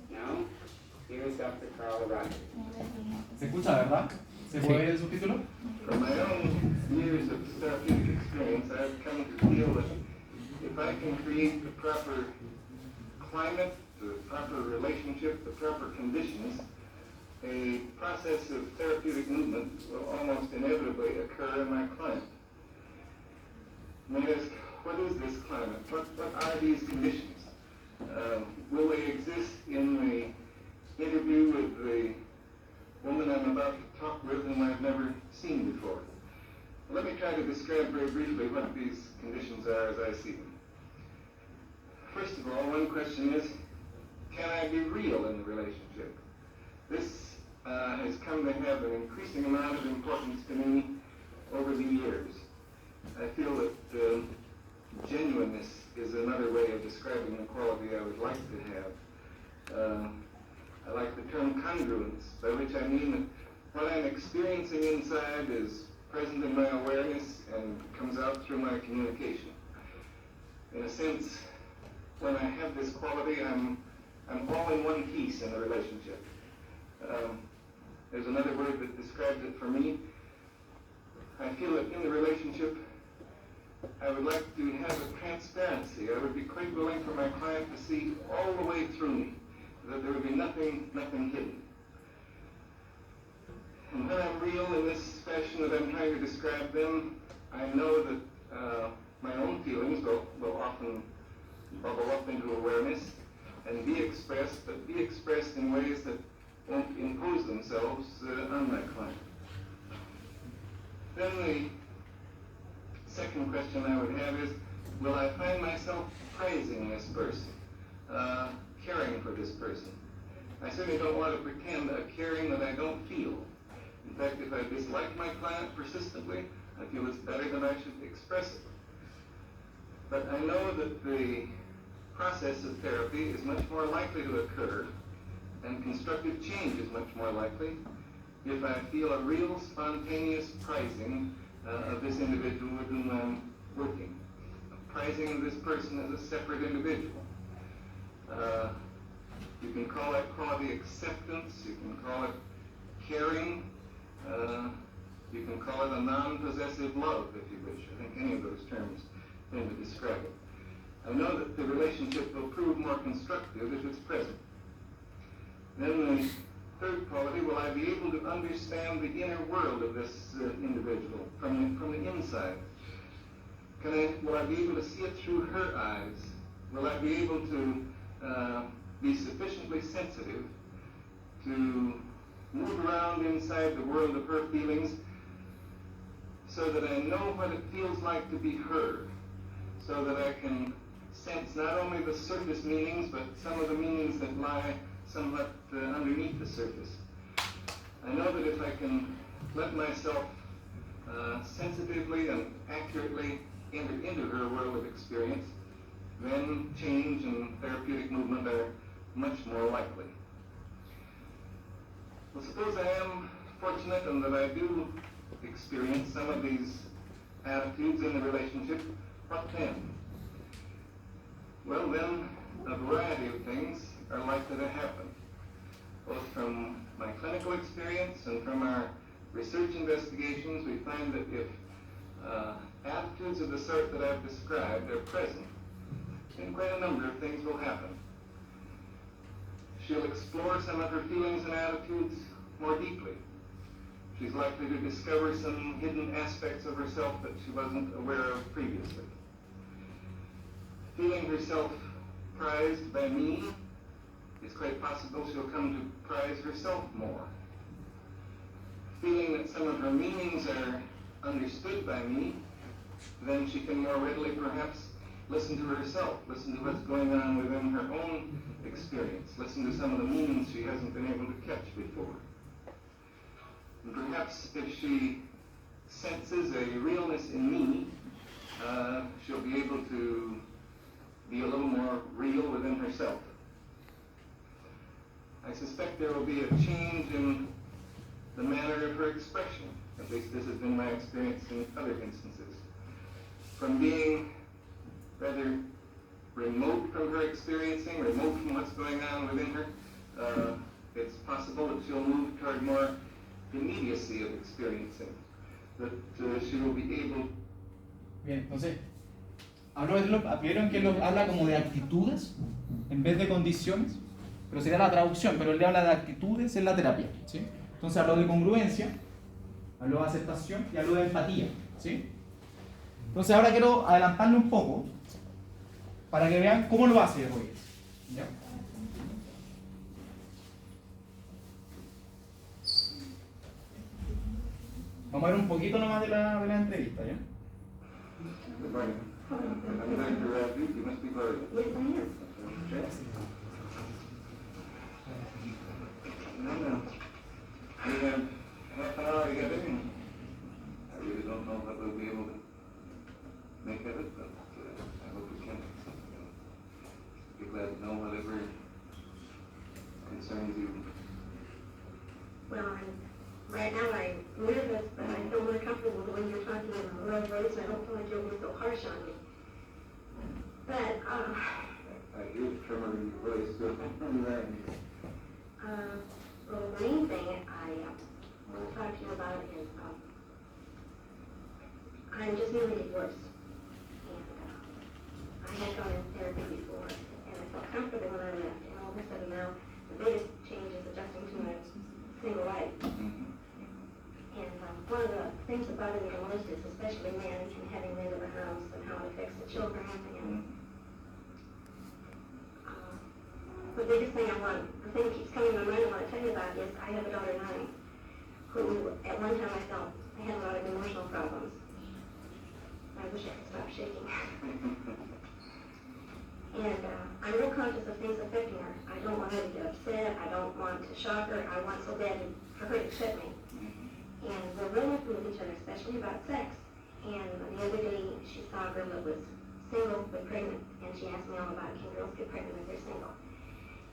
Now, here's Dr. Carl Rogers. ¿Se escucha, verdad? ¿Se puede ver el subtítulo? From my own years of therapeutic experience, I've come to feel that if I can create the proper climate, the proper relationship, the proper conditions, a process of therapeutic movement will almost inevitably occur in my client. You may ask, what is this climate? What are these conditions? Will they exist in the interview with the woman I'm about to talk with whom I've never seen before? Let me try to describe very briefly what these conditions are as I see them. first of all, one question is, can I be real in the relationship? This has come to have an increasing amount of importance to me over the years. I feel that genuineness is another way of describing the quality I would like to have. I like the term congruence, by which I mean that what I'm experiencing inside is present in my awareness and comes out through my communication. In a sense, when I have this quality, I'm all in one piece in the relationship. There's another word that describes it for me. I feel that in the relationship, I would like to have a transparency. I would be quite willing for my client to see all the way through me, that there would be nothing hidden. And when I'm real in this fashion that I'm trying to describe them, I know that my own feelings will often bubble up into awareness and be expressed, but be expressed in ways that won't impose themselves on my client. Then the second question I would have is, will I find myself praising this person, caring for this person? I certainly don't want to pretend a caring that I don't feel. In fact, if I dislike my client persistently, I feel it's better that I should express it. But I know that the process of therapy is much more likely to occur, and constructive change is much more likely, if I feel a real spontaneous prizing of this individual with whom I'm working. A prizing of this person as a separate individual. You can call that quality acceptance, you can call it caring, you can call it a non-possessive love, if you wish. I think any of those terms tend to describe it. I know that the relationship will prove more constructive if it's present. Then the third quality, will I be able to understand the inner world of this individual from the inside? Will I be able to see it through her eyes? Will I be able to be sufficiently sensitive to move around inside the world of her feelings so that I know what it feels like to be her, so that I can sense not only the surface meanings, but some of the meanings that lie somewhat underneath the surface. I know that if I can let myself sensitively and accurately enter into her world of experience, then change and therapeutic movement are much more likely. Well, suppose I am fortunate and that I do experience some of these attitudes in the relationship, what then? Well, then a variety of things are likely to happen, both from my clinical experience and from our research investigations. We find that if attitudes of the sort that I've described are present, then quite a number of things will happen. She'll explore some of her feelings and attitudes more deeply. She's likely to discover some hidden aspects of herself that she wasn't aware of previously. Feeling herself prized by me, it's quite possible she'll come to prize herself more. Feeling that some of her meanings are understood by me, then she can more readily perhaps listen to herself, listen to what's going on within her own experience, listen to some of the meanings she hasn't been able to catch before. And perhaps if she senses a realness in me, she'll be able to be a little more real within herself. I suspect there will be a change in the manner of her expression. At least this has been my experience in other instances. From being rather remote from her experiencing, remote from what's going on within her, it's possible that she'll move toward more immediacy of experiencing, that she will be able. Bien, entonces, vieron que él habla como de actitudes en vez de condiciones, pero sería la traducción, pero él le habla de actitudes en la terapia, ¿sí? Entonces habló de congruencia, habló de aceptación y habló de empatía, ¿sí? Entonces ahora quiero adelantarle un poco para que vean cómo lo hace Rodríguez, ¿ya? Vamos a ver un poquito nomás de la entrevista, ¿ya? Good morning. I'm Dr. Rafi. You must be Barbara. Yes, I am. No. We have half an hour to get in. I really don't know what we'll be able to make of it, but I hope we can. Be glad to know whatever concerns you. Well, right now I'm nervous, but I feel more comfortable when you're talking in a low voice. I don't feel like you're being so harsh on me. But, I hear the tremor in your voice, so well, the main thing I want to talk to you about is, I'm just newly divorced. And I had gone in therapy before, and I felt comfortable when I left. And all of a sudden now, the biggest change is adjusting to my single life. And one of the things that bother me the most is especially managing having rid of the house and how it affects the children. And the biggest thing the thing that keeps coming to my mind I want to tell you about is I have a daughter, 9, who at one time I felt I had a lot of emotional problems. I wish I could stop shaking. And I'm real conscious of things affecting her. I don't want her to get upset. I don't want to shock her. I want so bad for her to accept me. And we're real open with each other, especially about sex. And the other day, she saw a girl that was single but pregnant, and she asked me all about it. Can girls get pregnant if they're single?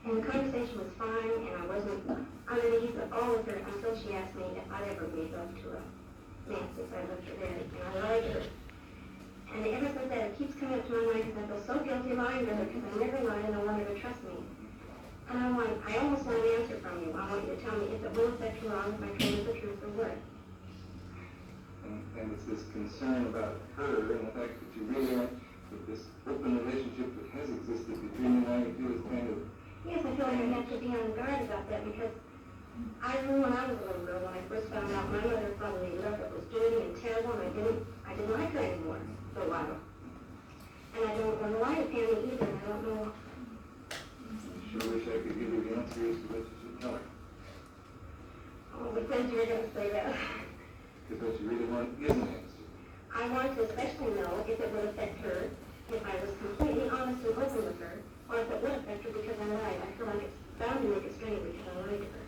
And the conversation was fine, and I wasn't on her knees at all with her until she asked me if I'd ever made love to a man since I left her daddy. And I lied to her. And ever since that, it keeps coming up to my mind because I feel so guilty lying to her because I never lied and I want her to trust me. And I almost want an answer from you. I want you to tell me if it will affect you wrong, if my claim is the truth or what. And it's this concern about her and the fact that you really aren't, that this open relationship that has existed between you and you feel is kind of... Yes, I feel like I have to be on guard about that because I knew when I was a little girl, when I first found out my mother found me love that was dirty and terrible, and I didn't like her anymore for a while. And I don't want to lie to Pammy either, and I don't know. Sure wish I could give you the answer as to what you should tell her. Oh, but then you're going to say that. Because what you really want is an answer. I want to especially know if it would affect her, if I was completely honest and open with her, or if it would affect her because I lied. I feel like it's bound to make it strange because I lied to her.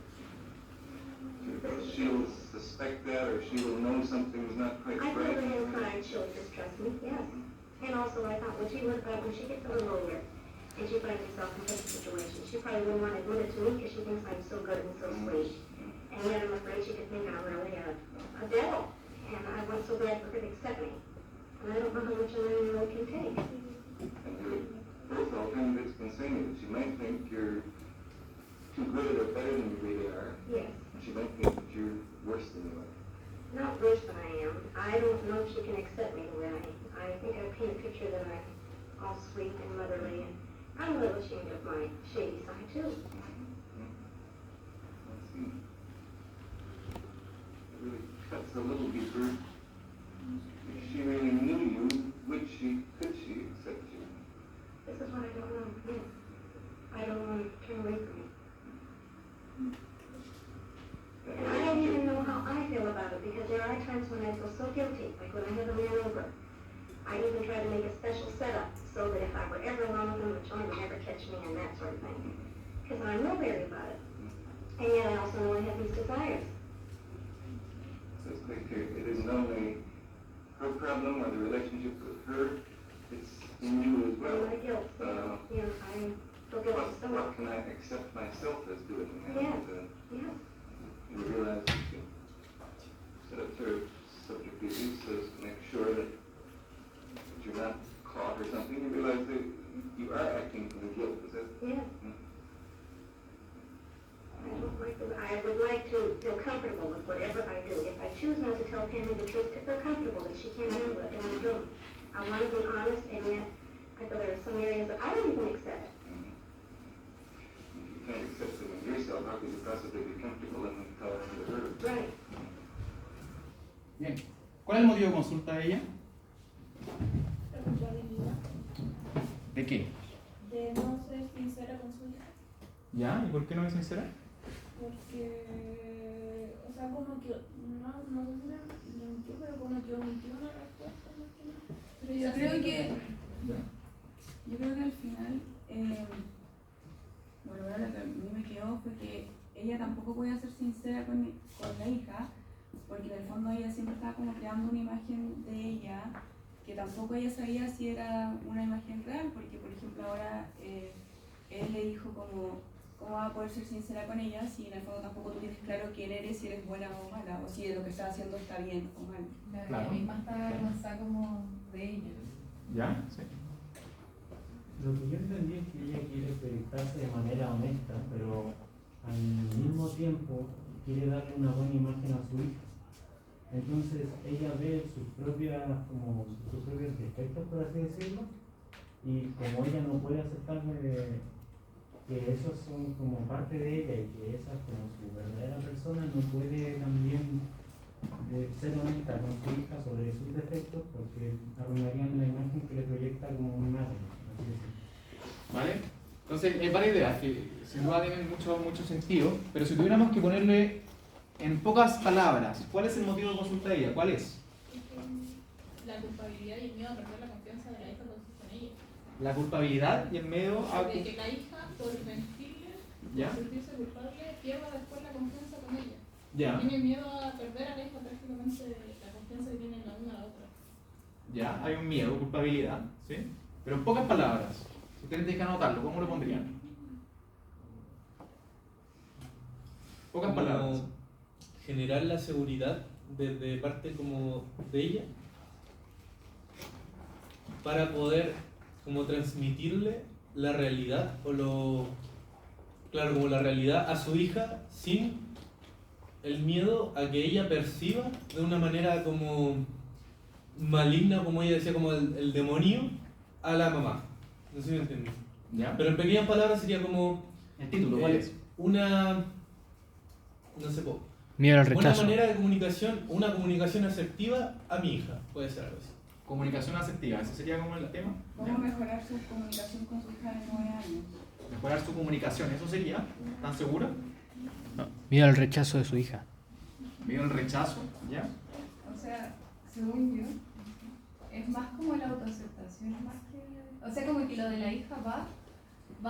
She'll suspect that, or she will know something's not quite I right. feel her inside she'll distrust me, yes. And also I thought, well, gee, what about when she gets a little older and she finds herself in such a situation? She probably wouldn't want to admit it to me because she thinks I'm so good and so sweet. And yet I'm afraid she could think I'm really a devil. And I want so bad for her to accept me. And I don't know how much a man really can take. And the alternative is concerning that she might think you're too good or better than you really are. Yes. And she might think that you're worse than you are. Not worse than I am. I don't know if she can accept me the way I am. I think I paint a picture that I'm all sweet and motherly, and I'm a little ashamed of my shady side too. Let's see. It really cuts a little deeper. If she really knew you, could she accept you? This is what I don't know. Yes. I don't want to turn away from you. And I don't even know how I feel about it because there are times when I feel so guilty, like when I have a man over. I even try to make a special setup so that if I were ever alone with him, the children would never catch me and that sort of thing. Because I'm real wary about it. And yet I also know I have these desires. So it's quite clear. It isn't only her problem or the relationship with her, it's in you as well. And my guilt. I feel guilty so much. What can I accept myself as doing? Yes. Yes. You realize that you set up your subject abuse to make sure that you're not caught or something. You realize that you are acting from the guilt. Is that? Yes. I would like to feel comfortable with whatever I do. If I choose not to tell Pammy the truth, to feel comfortable that she can't handle it, and I don't. I want to be honest, and yet I feel there are some areas that I don't even accept. If you can't accept them in yourself, how could you possibly be comfortable in telling them to her? Right. Bien. ¿Cuál es el motivo de consulta de ella? ¿De qué? De no ser sincera con su hija. ¿Ya? ¿Y por qué no es sincera? Porque, o sea, como que, no sé si me mintió, pero como que omitió una respuesta más que nada. Pero yo creo que al final, bueno, ahora lo que a mí me quedó fue que ella tampoco podía ser sincera con la hija, porque en el fondo ella siempre estaba como creando una imagen de ella, que tampoco ella sabía si era una imagen real, porque por ejemplo ahora él le dijo como, ¿cómo va a poder ser sincera con ella si en el fondo tampoco tú tienes claro quién eres, si eres buena o mala, o si lo que estás haciendo está bien o mal? Ella misma está avergonzada como de ella. ¿Ya? Sí. Lo que yo entendí es que ella quiere proyectarse de manera honesta, pero al mismo tiempo quiere darle una buena imagen a su hija. Entonces ella ve sus propios defectos, por así decirlo, y como ella no puede aceptar que esos son como parte de ella y que esa es como su verdadera persona, no puede también ser honesta con su hija sobre sus defectos porque arruinarían la imagen que le proyecta como una madre. ¿Vale? Entonces, hay varias ideas que sin duda tienen mucho sentido, pero si tuviéramos que ponerle en pocas palabras, ¿cuál es el motivo de consulta de ella? ¿Cuál es? La culpabilidad y el miedo a perder la confianza de la hija con ella. La culpabilidad y el miedo a... De que la hija, por mentirle, ¿Ya? por sentirse culpable, pierda después la confianza con ella. ¿Ya? Tiene miedo a perder a la hija prácticamente la confianza que tienen la una a la otra. ¿Ya? Hay un miedo, culpabilidad, ¿sí? Pero en pocas palabras, si ustedes tienen que anotarlo, ¿cómo lo pondrían? Pocas Como palabras. generar la seguridad desde parte como de ella para poder como transmitirle la realidad como la realidad a su hija sin el miedo a que ella perciba de una manera como maligna, como ella decía, como el demonio a la mamá. No sé si me entiendes. ¿Ya? Pero en pequeñas palabras sería como El título, ¿cuál es? No sé, Miedo al una rechazo. manera de comunicación, una comunicación asertiva a mi hija, puede ser algo así. Comunicación asertiva, ese sería como el tema. ¿Cómo ¿Ya? mejorar su comunicación con su hija de 9 años? Mejorar su comunicación, ¿eso sería? ¿Están seguros? No, miedo al rechazo de su hija. Miedo al rechazo, ¿ya? O sea, según yo, es más como la autoaceptación, más que... O sea, como que lo de la hija va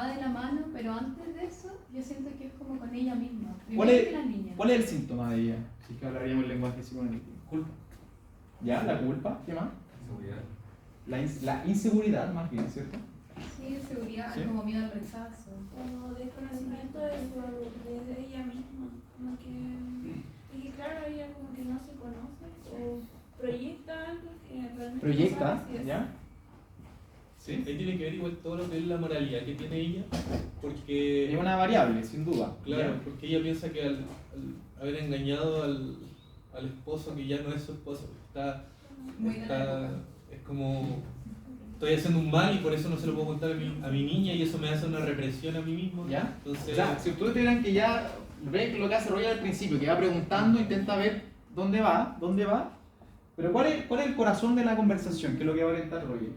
de la mano, pero antes de eso, yo siento que es como con ella misma. ¿Cuál Primero es, que la niña. ¿Cuál es el síntoma de ella? Si es que hablaríamos el lenguaje psicoanalítico. Culpa. ¿Ya? La culpa, ¿qué más? La inseguridad, más bien, ¿cierto? Sí, seguridad, ¿Sí? como miedo al rechazo. Como desconocimiento de ella misma, como que, y claro, ella como que no se conoce o proyecta algo que realmente Proyecta, no sabe si es. ¿ya? ¿Sí? Ahí tiene que ver igual todo lo que es la moralidad que tiene ella, porque... Es una variable, sin duda. Claro, ¿ya? porque ella piensa que al haber engañado al esposo, que ya no es su esposo, es como... Estoy haciendo un mal y por eso no se lo puedo contar a mi niña y eso me hace una represión a mí mismo. ¿Ya? Entonces, O sea, si ustedes tuvieran que ya ver lo que hace Roger al principio, que va preguntando, intenta ver dónde va, pero ¿cuál es el corazón de la conversación? ¿Qué es lo que va a orientar Roger?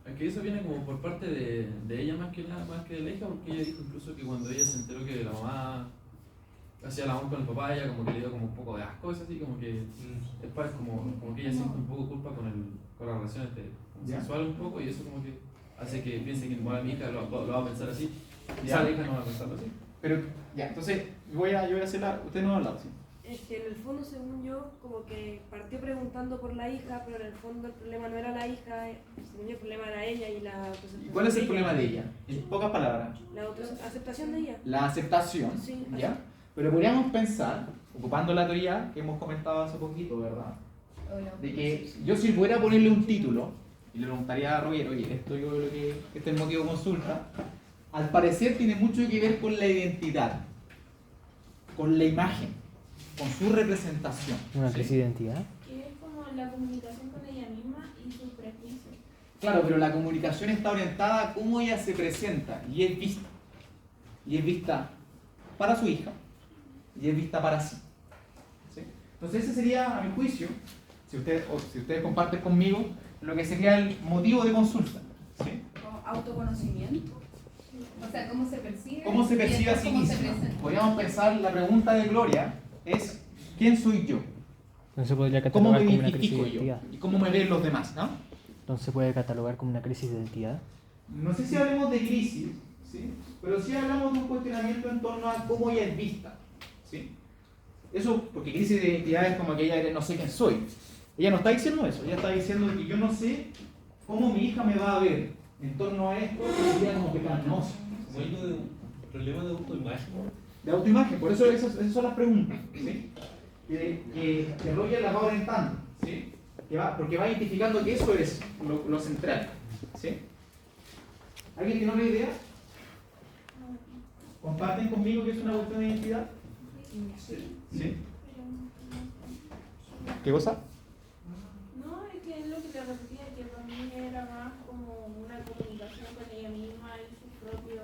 Es que eso viene como por parte de ella más que de la hija, porque ella dijo incluso que cuando ella se enteró que la mamá hacía el amor con el papá, ella como que le dio como un poco de asco, es así, como que después como que ella siente un poco culpa con la relación sexual un poco, y eso como que hace que piense que igual a mi hija lo va a pensar así, y ¿Ya? a la hija no va a pensarlo así. Pero, ya, entonces, yo voy a hacerla, usted no ha hablado, ¿sí? Es que en el fondo, según yo, como que partió preguntando por la hija, pero en el fondo el problema no era la hija, según yo el problema era ella y la ¿Y cuál es el problema de ella? En pocas palabras. La aceptación de ella. La aceptación, Sí, ¿ya? Pero podríamos pensar, ocupando la teoría que hemos comentado hace poquito, ¿verdad? De que yo si fuera a ponerle un título, y le preguntaría a Roger, oye, esto yo creo que este es el motivo de consulta, al parecer tiene mucho que ver con la identidad, con la imagen, con su representación. Una crisis de identidad. Que es como la comunicación con ella misma y sus prejuicios. Claro, pero la comunicación está orientada a cómo ella se presenta y es vista. Y es vista para su hija y es vista para sí. ¿Sí? Entonces ese sería, a mi juicio, si ustedes comparten conmigo, lo que sería el motivo de consulta. ¿Sí? Autoconocimiento. O sea, cómo se percibe. ¿Cómo se percibe a sí cómo se misma? presenta. Podríamos pensar, la pregunta de Gloria es, ¿quién soy yo? No se podría ¿Cómo me catalogar como una crisis de identifico yo? identidad. ¿Y cómo me ven los demás? ¿No? Entonces se puede catalogar como una crisis de identidad. No sé si hablemos de crisis, ¿sí? Pero sí hablamos de un cuestionamiento en torno a cómo ella es vista, ¿sí? Eso, porque crisis de identidad es como que ella no sé quién soy. Ella no está diciendo eso, ella está diciendo que yo no sé cómo mi hija me va a ver en torno a esto, que sería como pecaminoso. Como algo de un problema de autoimagen. De autoimagen, por eso esas son las preguntas, ¿sí? Que Roger las va orientando, ¿sí? Porque va identificando que eso es lo central, ¿sí? ¿Alguien tiene una idea? ¿Comparten conmigo que es una cuestión de identidad? ¿Sí? ¿Qué cosa? No, es que es lo que te repetía, que para mí era más como una comunicación con ella misma y su propio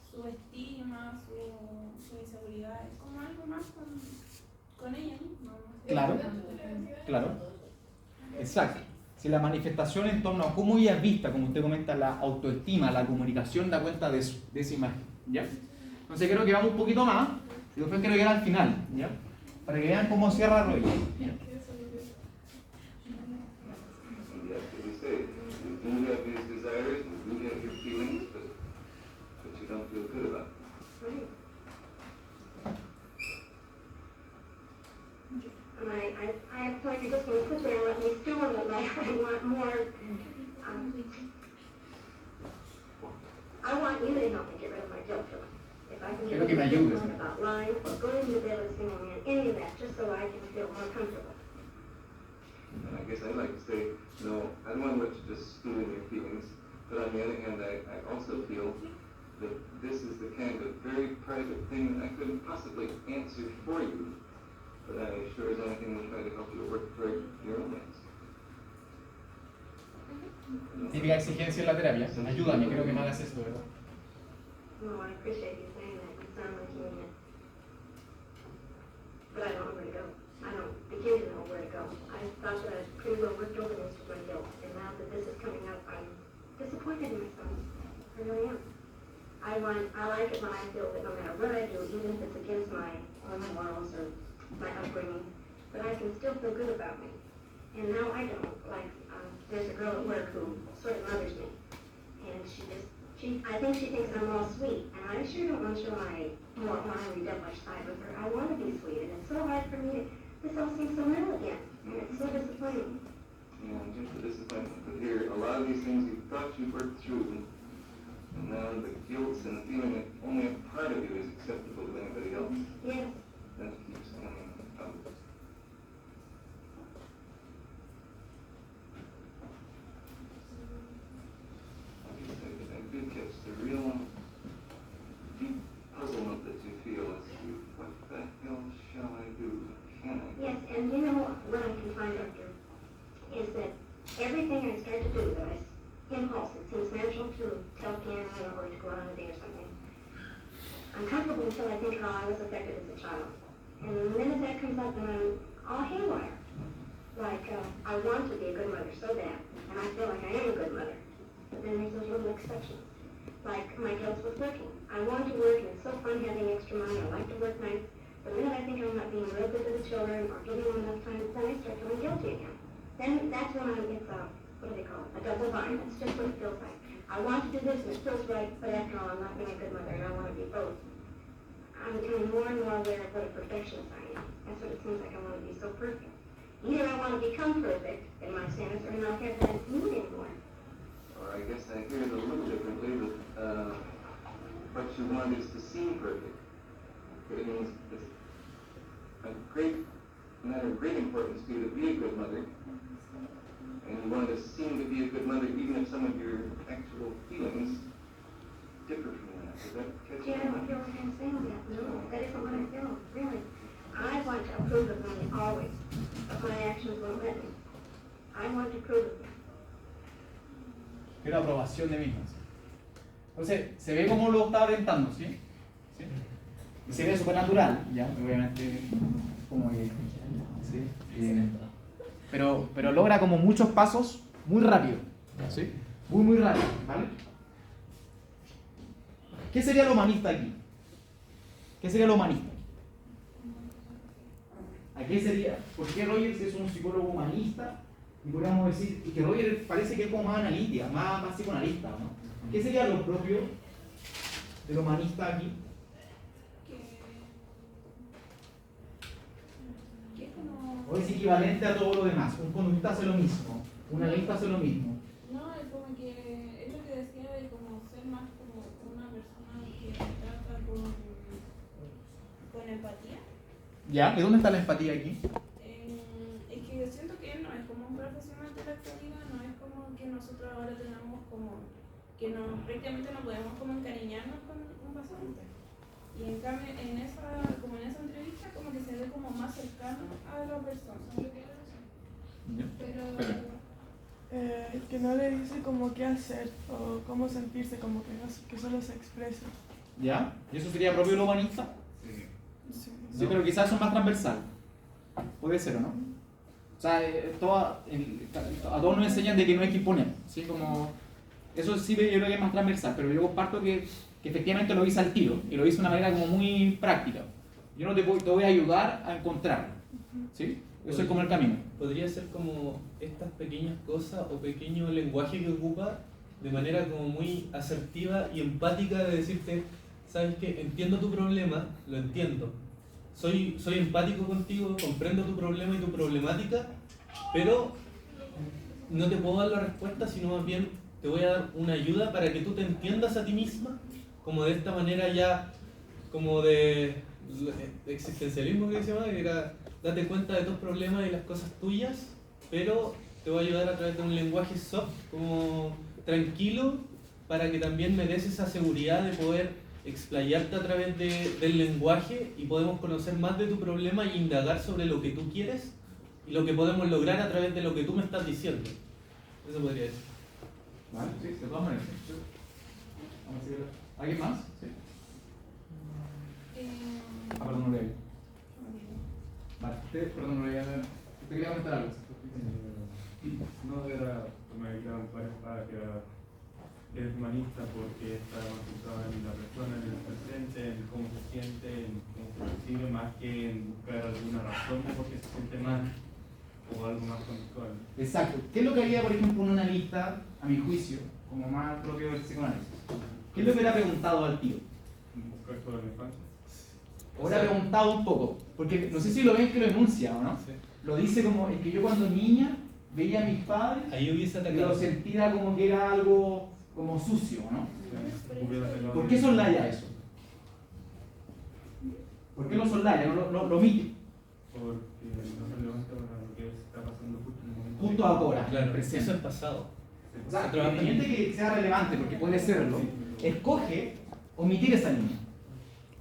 su estima, su inseguridad, es como algo más con ella misma. Claro, claro. Exacto. Si la manifestación en torno a cómo ella es vista, como usted comenta, la autoestima, la comunicación da cuenta de esa imagen, ¿ya? Entonces creo que vamos un poquito más y después quiero llegar al final, ¿ya? Para que vean cómo cierra Roger, ¿ya? You have these desires and you have your feelings, but you don't feel good about them. I feel like you're just going to sit there and let me stew on it. Like, I want more. I want you to help me get rid of my guilt feeling. If I can get rid of my guilt feeling about lying or going to bed with single man, any of that, just so I can feel more comfortable. And I guess I'd like to say, no, I don't want to let you just stew in your feelings, but on the other hand, I also feel that this is the kind of very private thing that I couldn't possibly answer for you, but I sure as anything will try to help you work toward your own ends. Típica exigencia en la terapia. Ayúdame, quiero que me hagas esto, ¿verdad? No, I appreciate you saying that. You sound like you mean it. But I don't know where to go. I don't begin to know where to go. I thought that I'd pretty well worked over this with my guilt, and now that this is coming up, I'm disappointed in myself. I really am. I like it when I feel that no matter what I do, even if it's against my morals or my upbringing, but I can still feel good about me. And now I don't. Like, there's a girl at work who sort of mothers me, and I think she thinks I'm all sweet, and I sure don't want to show my more ornery, devilish side with her. I want to be sweet, and it's so hard for me to. This all seems so real again, and it's so disappointing. Yeah, just the disappointment. But here, a lot of these things you thought you worked through, and now the guilt and the feeling that only a part of you is acceptable to anybody else. Yes. That keeps coming up. I did catch the real deep puzzlement that you feel as to what the hell shall I do? Yes, and you know what I can find out here is that everything I start to do, that impulse, it seems natural to tell Piano or to go out on a date or something. I'm comfortable until I think how I was affected as a child. And the minute that comes up, then I'm all haywire. Like, I want to be a good mother so bad, and I feel like I am a good mother. But then there's those little exceptions. Like my guilt with working. I want to work, and it's so fun having extra money. I like to work nights. The minute I think I'm not being real good to the children or giving them enough time, then I start feeling guilty again. Then that's when it's what do they call it? A double bind. That's just what it feels like. I want to do this and it feels right, but after all, I'm not being a good mother and I want to be both. I'm becoming more and more aware of what a perfectionist I am. That's what it seems like. I want to be so perfect. Either I want to become perfect in my stance or not have that need anymore. Or I guess I hear it a little differently, that what you want is to seem perfect. But it means it's a matter of great importance to you to be a good mother. And you want to seem to be a good mother even if some of your actual feelings differ from that. Does that catch you? Yeah, I don't feel like I'm saying that. No, that isn't what I feel, really. I want to approve of me always, but my actions won't let me. I want to approve of me. Quiero aprobación de mismas. Entonces, se ve cómo lo está orientando, ¿sí? ¿Sí? Y se ve súper natural, ya, obviamente, como que, ¿sí? Pero logra como muchos pasos muy rápido, ¿sí? Muy rápido, ¿vale? ¿Qué sería lo humanista aquí? ¿Qué sería lo humanista? ¿A qué sería? ¿Por qué Rogers es un psicólogo humanista? Y podríamos decir que Rogers parece que es como más analítica, más psicoanalista, ¿no? ¿Qué sería lo propio del humanista aquí? Que es como... ¿O es equivalente a todo lo demás? Un conductista hace lo mismo, un analista hace lo mismo. No, es como que es lo que decía de como ser más como una persona que trata con empatía. ¿Ya? ¿De dónde está la empatía aquí? Es que yo siento que él no es como un profesional de la actualidad, no es como que nosotros ahora tenemos como que prácticamente no podemos como encariñarnos con un paciente. Y en cambio en esa entrevista como que se ve como más cercano a la persona. Pero que no le dice como qué hacer o cómo sentirse, como que solo se expresa. ¿Ya? ¿Y eso sería propio de lo humanista? Sí, pero quizás eso es más transversal. Puede ser, ¿o no? O sea, a todos nos enseñan de que no hay que imponer, ¿sí? Como, eso sí yo creo que es más transversal, pero yo comparto que efectivamente lo hice al tiro, y lo hice de una manera como muy práctica. Yo no te voy a ayudar a encontrarlo, ¿sí? Eso es como el camino. Podría ser como estas pequeñas cosas o pequeño lenguaje que ocupa de manera como muy asertiva y empática de decirte, ¿sabes qué? Entiendo tu problema, lo entiendo. Soy empático contigo, comprendo tu problema y tu problemática, pero no te puedo dar la respuesta, sino más bien te voy a dar una ayuda para que tú te entiendas a ti misma, como de esta manera ya, como de existencialismo que se llama, que era date cuenta de tus problemas y las cosas tuyas, pero te voy a ayudar a través de un lenguaje soft, como tranquilo, para que también me des esa seguridad de poder explayarte a través del lenguaje y podemos conocer más de tu problema e indagar sobre lo que tú quieres y lo que podemos lograr a través de lo que tú me estás diciendo. Eso podría decir. Vale, sí, de todas maneras. Vamos a seguir. ¿Alguien más? Sí. Perdón, no leí. Vale, perdón, no leí. ¿Usted quería comentar algo? No, era, me quedaban varias para que es humanista porque está más centrado en la persona, en el presente, en cómo se siente, en cómo se percibe, más que en buscar alguna razón de por qué se siente mal o algo más conductual. Exacto. ¿Qué es lo que haría, por ejemplo, un analista, a mi juicio, como más propio del psicoanálisis? ¿Qué es lo que le ha preguntado al tío? ¿Buscar toda la infancia? O le ha preguntado un poco, porque no sé si lo ven que lo enuncia o no. Sí. Lo dice como, es que yo cuando niña veía a mis padres y lo sentía como que era algo como sucio, ¿no? ¿Por qué soslaya eso? ¿Por qué lo soslaya? No lo omite. Porque no se levanta para lo que está pasando justo en el momento. Justo ahora, Claro, presente. eso es pasado. O sea, independiente que sea relevante, porque puede serlo, escoge omitir esa línea.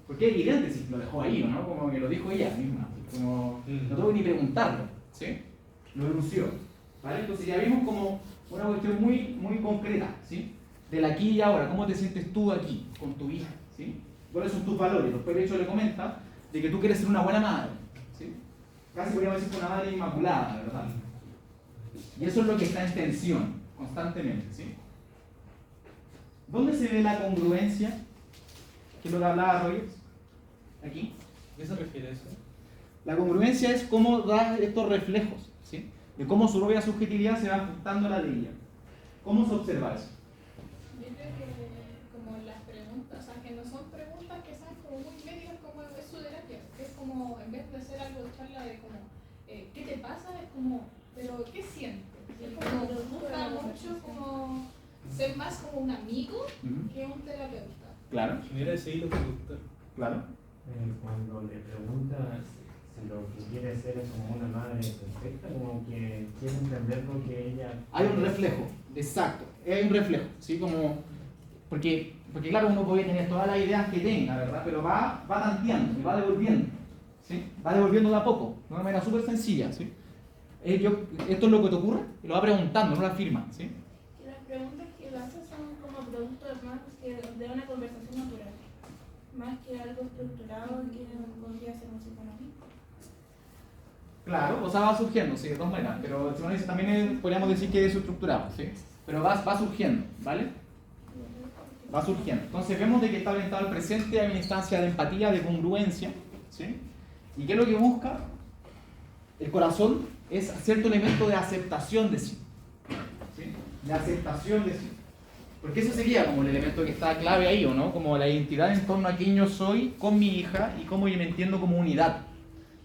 Porque es evidente si lo dejó ahí, ¿no? Como que lo dijo ella misma. Como, no tuvo ni preguntarlo, ¿sí? Lo denunció, ¿vale? Entonces ya vimos como una cuestión muy concreta, ¿sí? Del aquí y ahora, ¿cómo te sientes tú aquí, con tu hija, ¿sí? ¿Cuáles son tus valores? Después de hecho le comenta de que tú quieres ser una buena madre, ¿sí? Casi podríamos decir una madre inmaculada, ¿verdad? Y eso es lo que está en tensión, constantemente, ¿sí? ¿Dónde se ve la congruencia? ¿Qué es lo que hablaba Rogers? Aquí. ¿Qué se refiere a eso? La congruencia es cómo da estos reflejos, ¿sí? De cómo su propia subjetividad se va ajustando a la de ella. ¿Cómo se observa eso? Yo creo que como las preguntas, o sea, que no son preguntas que sean como muy médicas como es su terapia, que es como, en vez de ser algo de charla de como, ¿qué te pasa? Es como, ¿pero qué sientes? Es como, busca mucho como ser más como un amigo que un terapeuta. Claro. Genera ese hilo conductor. Claro. Cuando le preguntas si lo que quiere ser es como una madre perfecta, como que quiere entender lo que ella... Hay un reflejo, exacto. Hay un reflejo, ¿sí? Como, porque claro, uno puede tener todas las ideas que tenga, ¿verdad? Pero va tanteando, y va devolviendo, ¿sí? Va devolviendo de a poco, de una manera súper sencilla, ¿sí? Esto es lo que te ocurre, y lo va preguntando, no lo afirma, ¿sí? Y las preguntas que le haces son como producto más que de una conversación natural, más que algo estructurado que podría ser un psicoanalista. Claro, o sea, va surgiendo, sí, de todas maneras, pero el psicoanálisis también podríamos decir que es estructurado, ¿sí? Pero va surgiendo, ¿vale? Va surgiendo. Entonces vemos de que está orientado al presente, hay una instancia de empatía, de congruencia, ¿sí? ¿Y qué es lo que busca? El corazón es cierto elemento de aceptación de sí. ¿Sí? De aceptación de sí. Porque ese sería como el elemento que está clave ahí, ¿o no? Como la identidad en torno a quién yo soy con mi hija y cómo yo me entiendo como unidad.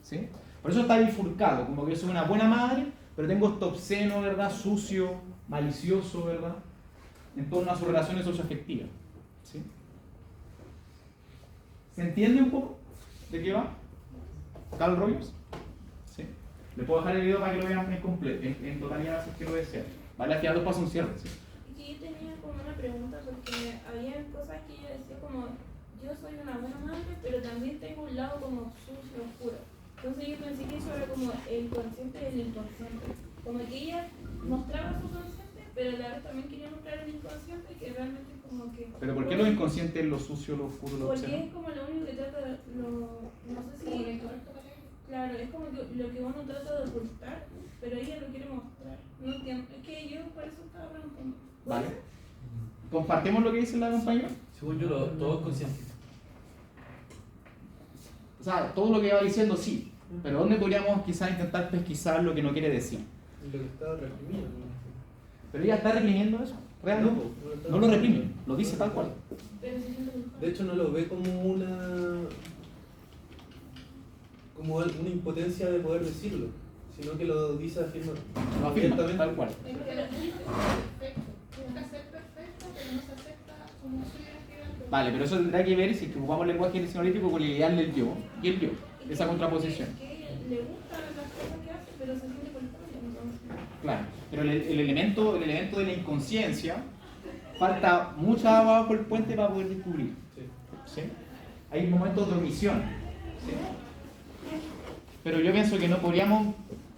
¿Sí? Por eso está bifurcado, como que yo soy una buena madre, pero tengo este obsceno, ¿verdad? Sucio, malicioso, ¿verdad? En torno a sus relaciones socioafectivas. ¿Sí? ¿Se entiende un poco de qué va? Carl Rogers. ¿Sí? Le puedo dejar el video para que lo vean en completo, en totalidad, si es que lo desean. ¿Vale? Al final los paso un cierre. ¿Sí? Y yo tenía como una pregunta porque había cosas que yo decía como, yo soy una buena madre, pero también tengo un lado como sucio, oscuro. Entonces yo pensé que eso era como el consciente y el inconsciente. Como que ella mostraba su consciente, pero a la vez también quería mostrar el inconsciente, que realmente como que... ¿Pero por qué lo inconsciente es lo sucio, lo oscuro, lo obsceno? Porque es como lo único que trata de... no sé si... Claro, es como que lo que uno trata de ocultar, pero ella lo quiere mostrar. No entiendo. Es que yo por eso estaba preguntando. Vale. ¿Compartimos lo que dice la compañera? Según yo, todo es consciente. O sea, todo lo que va diciendo sí, pero ¿dónde podríamos quizás intentar pesquisar lo que no quiere decir? Lo que está reprimido. Pero ella está reprimiendo eso, realmente. No lo reprime, lo dice tal cual. De hecho, no lo ve como una impotencia de poder decirlo, sino que lo dice Lo afirma, tal cual. Vale, pero eso tendrá que ver si ocupamos el lenguaje analítico con el ideal del yo y el yo, esa contraposición. Le gustan las cosas que hace, pero se siente culpable, entonces. Claro, pero el elemento de la inconsciencia, falta mucha agua bajo el puente para poder descubrir. ¿Sí? Hay momentos de omisión. ¿Sí? Pero yo pienso que no podríamos,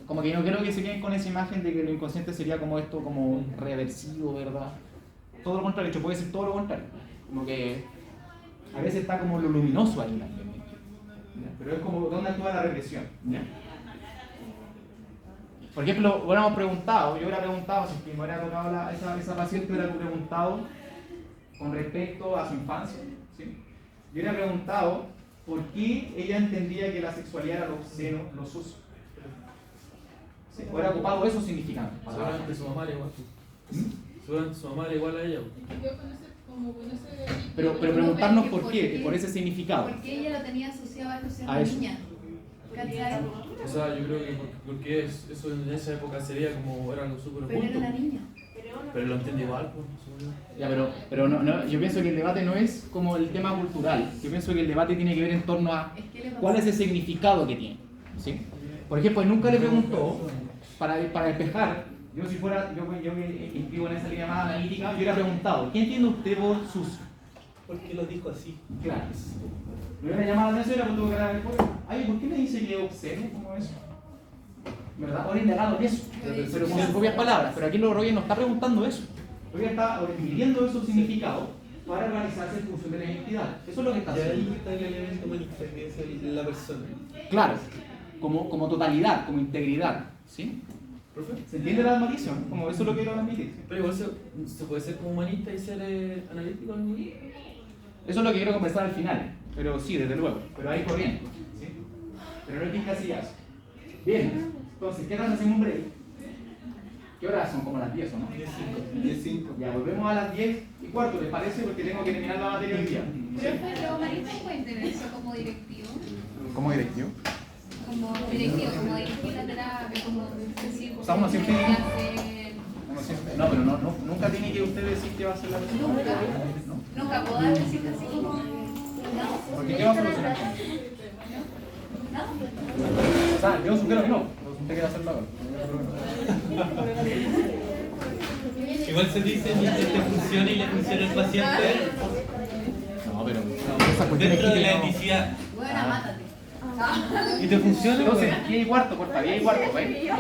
como que no creo que se queden con esa imagen de que lo inconsciente sería como esto, como reversivo, ¿verdad? Todo lo contrario, de hecho puede ser todo lo contrario. Como que a veces está como lo luminoso ahí también. Pero es como dónde actúa la represión. ¿Ya? Por ejemplo, hubiéramos preguntado, yo hubiera preguntado, si me hubiera tocado esa paciente, hubiera preguntado con respecto a su infancia. ¿Sí? Yo hubiera preguntado por qué ella entendía que la sexualidad era lo obsceno, lo sucio. ¿Sí? Hubiera ocupado esos significantes. Seguramente su mamá era igual. Seguramente su mamá era igual a ella. Pero preguntarnos por qué, por ese significado. Porque ella lo tenía asociado a ser A eso. niña. ¿Cachai? O sea, yo creo que porque eso en esa época sería como era algo súper Pero oculto. era la niña. Pero lo entiende igual, pues. Ya, pero no, yo pienso que el debate no es como el tema cultural. Yo pienso que el debate tiene que ver en torno a cuál es el significado que tiene. ¿Sí? Por ejemplo, él nunca le preguntó, para despejar, yo que inscribo en esa línea más analítica, yo le he preguntado, ¿qué entiende usted por sucio? ¿Por qué lo dijo así? Claro. Me hubiera llamado la atención y le preguntó que era después. Ay, ¿por qué me dice que es obsceno? ¿Cómo es? ¿Verdad? Ahora indagado en eso, pero con sus propias palabras. Pero aquí Roger no está preguntando eso. Roger está midiendo esos significados para organizarse en función de la identidad. Eso es lo que está haciendo. Y ahí está el elemento humanista, que es la persona. Claro, como totalidad, como integridad. ¿Sí? ¿Se entiende la malicia? Como eso es lo que quiero transmitir. Pero igual se puede ser como humanista y ser analítico al mismo tiempo. Eso es lo que quiero conversar al final. Pero sí, desde luego. Pero hay corriente. ¿Sí? Pero no es que encasillas. Bien. Entonces, ¿qué tal hacemos un break? ¿Qué horas son? Como las 10, ¿o no? 10:05. Ya, volvemos a las 10:15, ¿les parece? Porque tengo que terminar la materia hoy día. Pero humanista puede tener eso como directivo. ¿Cómo directivo? Como directivo, como dirigir la terapia, como decir. O sea, uno siempre... clase. No, pero nunca tiene que usted decir que va a ser la persona. Nunca. Nunca puedo decir así como. No. Porque ¿qué va a solucionar? ¿No? O sea, yo sugiero que no. Usted quiere hacerlo ahora. Igual se dice que te funciona y le funciona al paciente. No, pero... Dentro de la etnicidad. Bueno, mátate. ¿Y te funciona? Entonces, 10:15, porfa, 10:15, ¿ves? 10:15.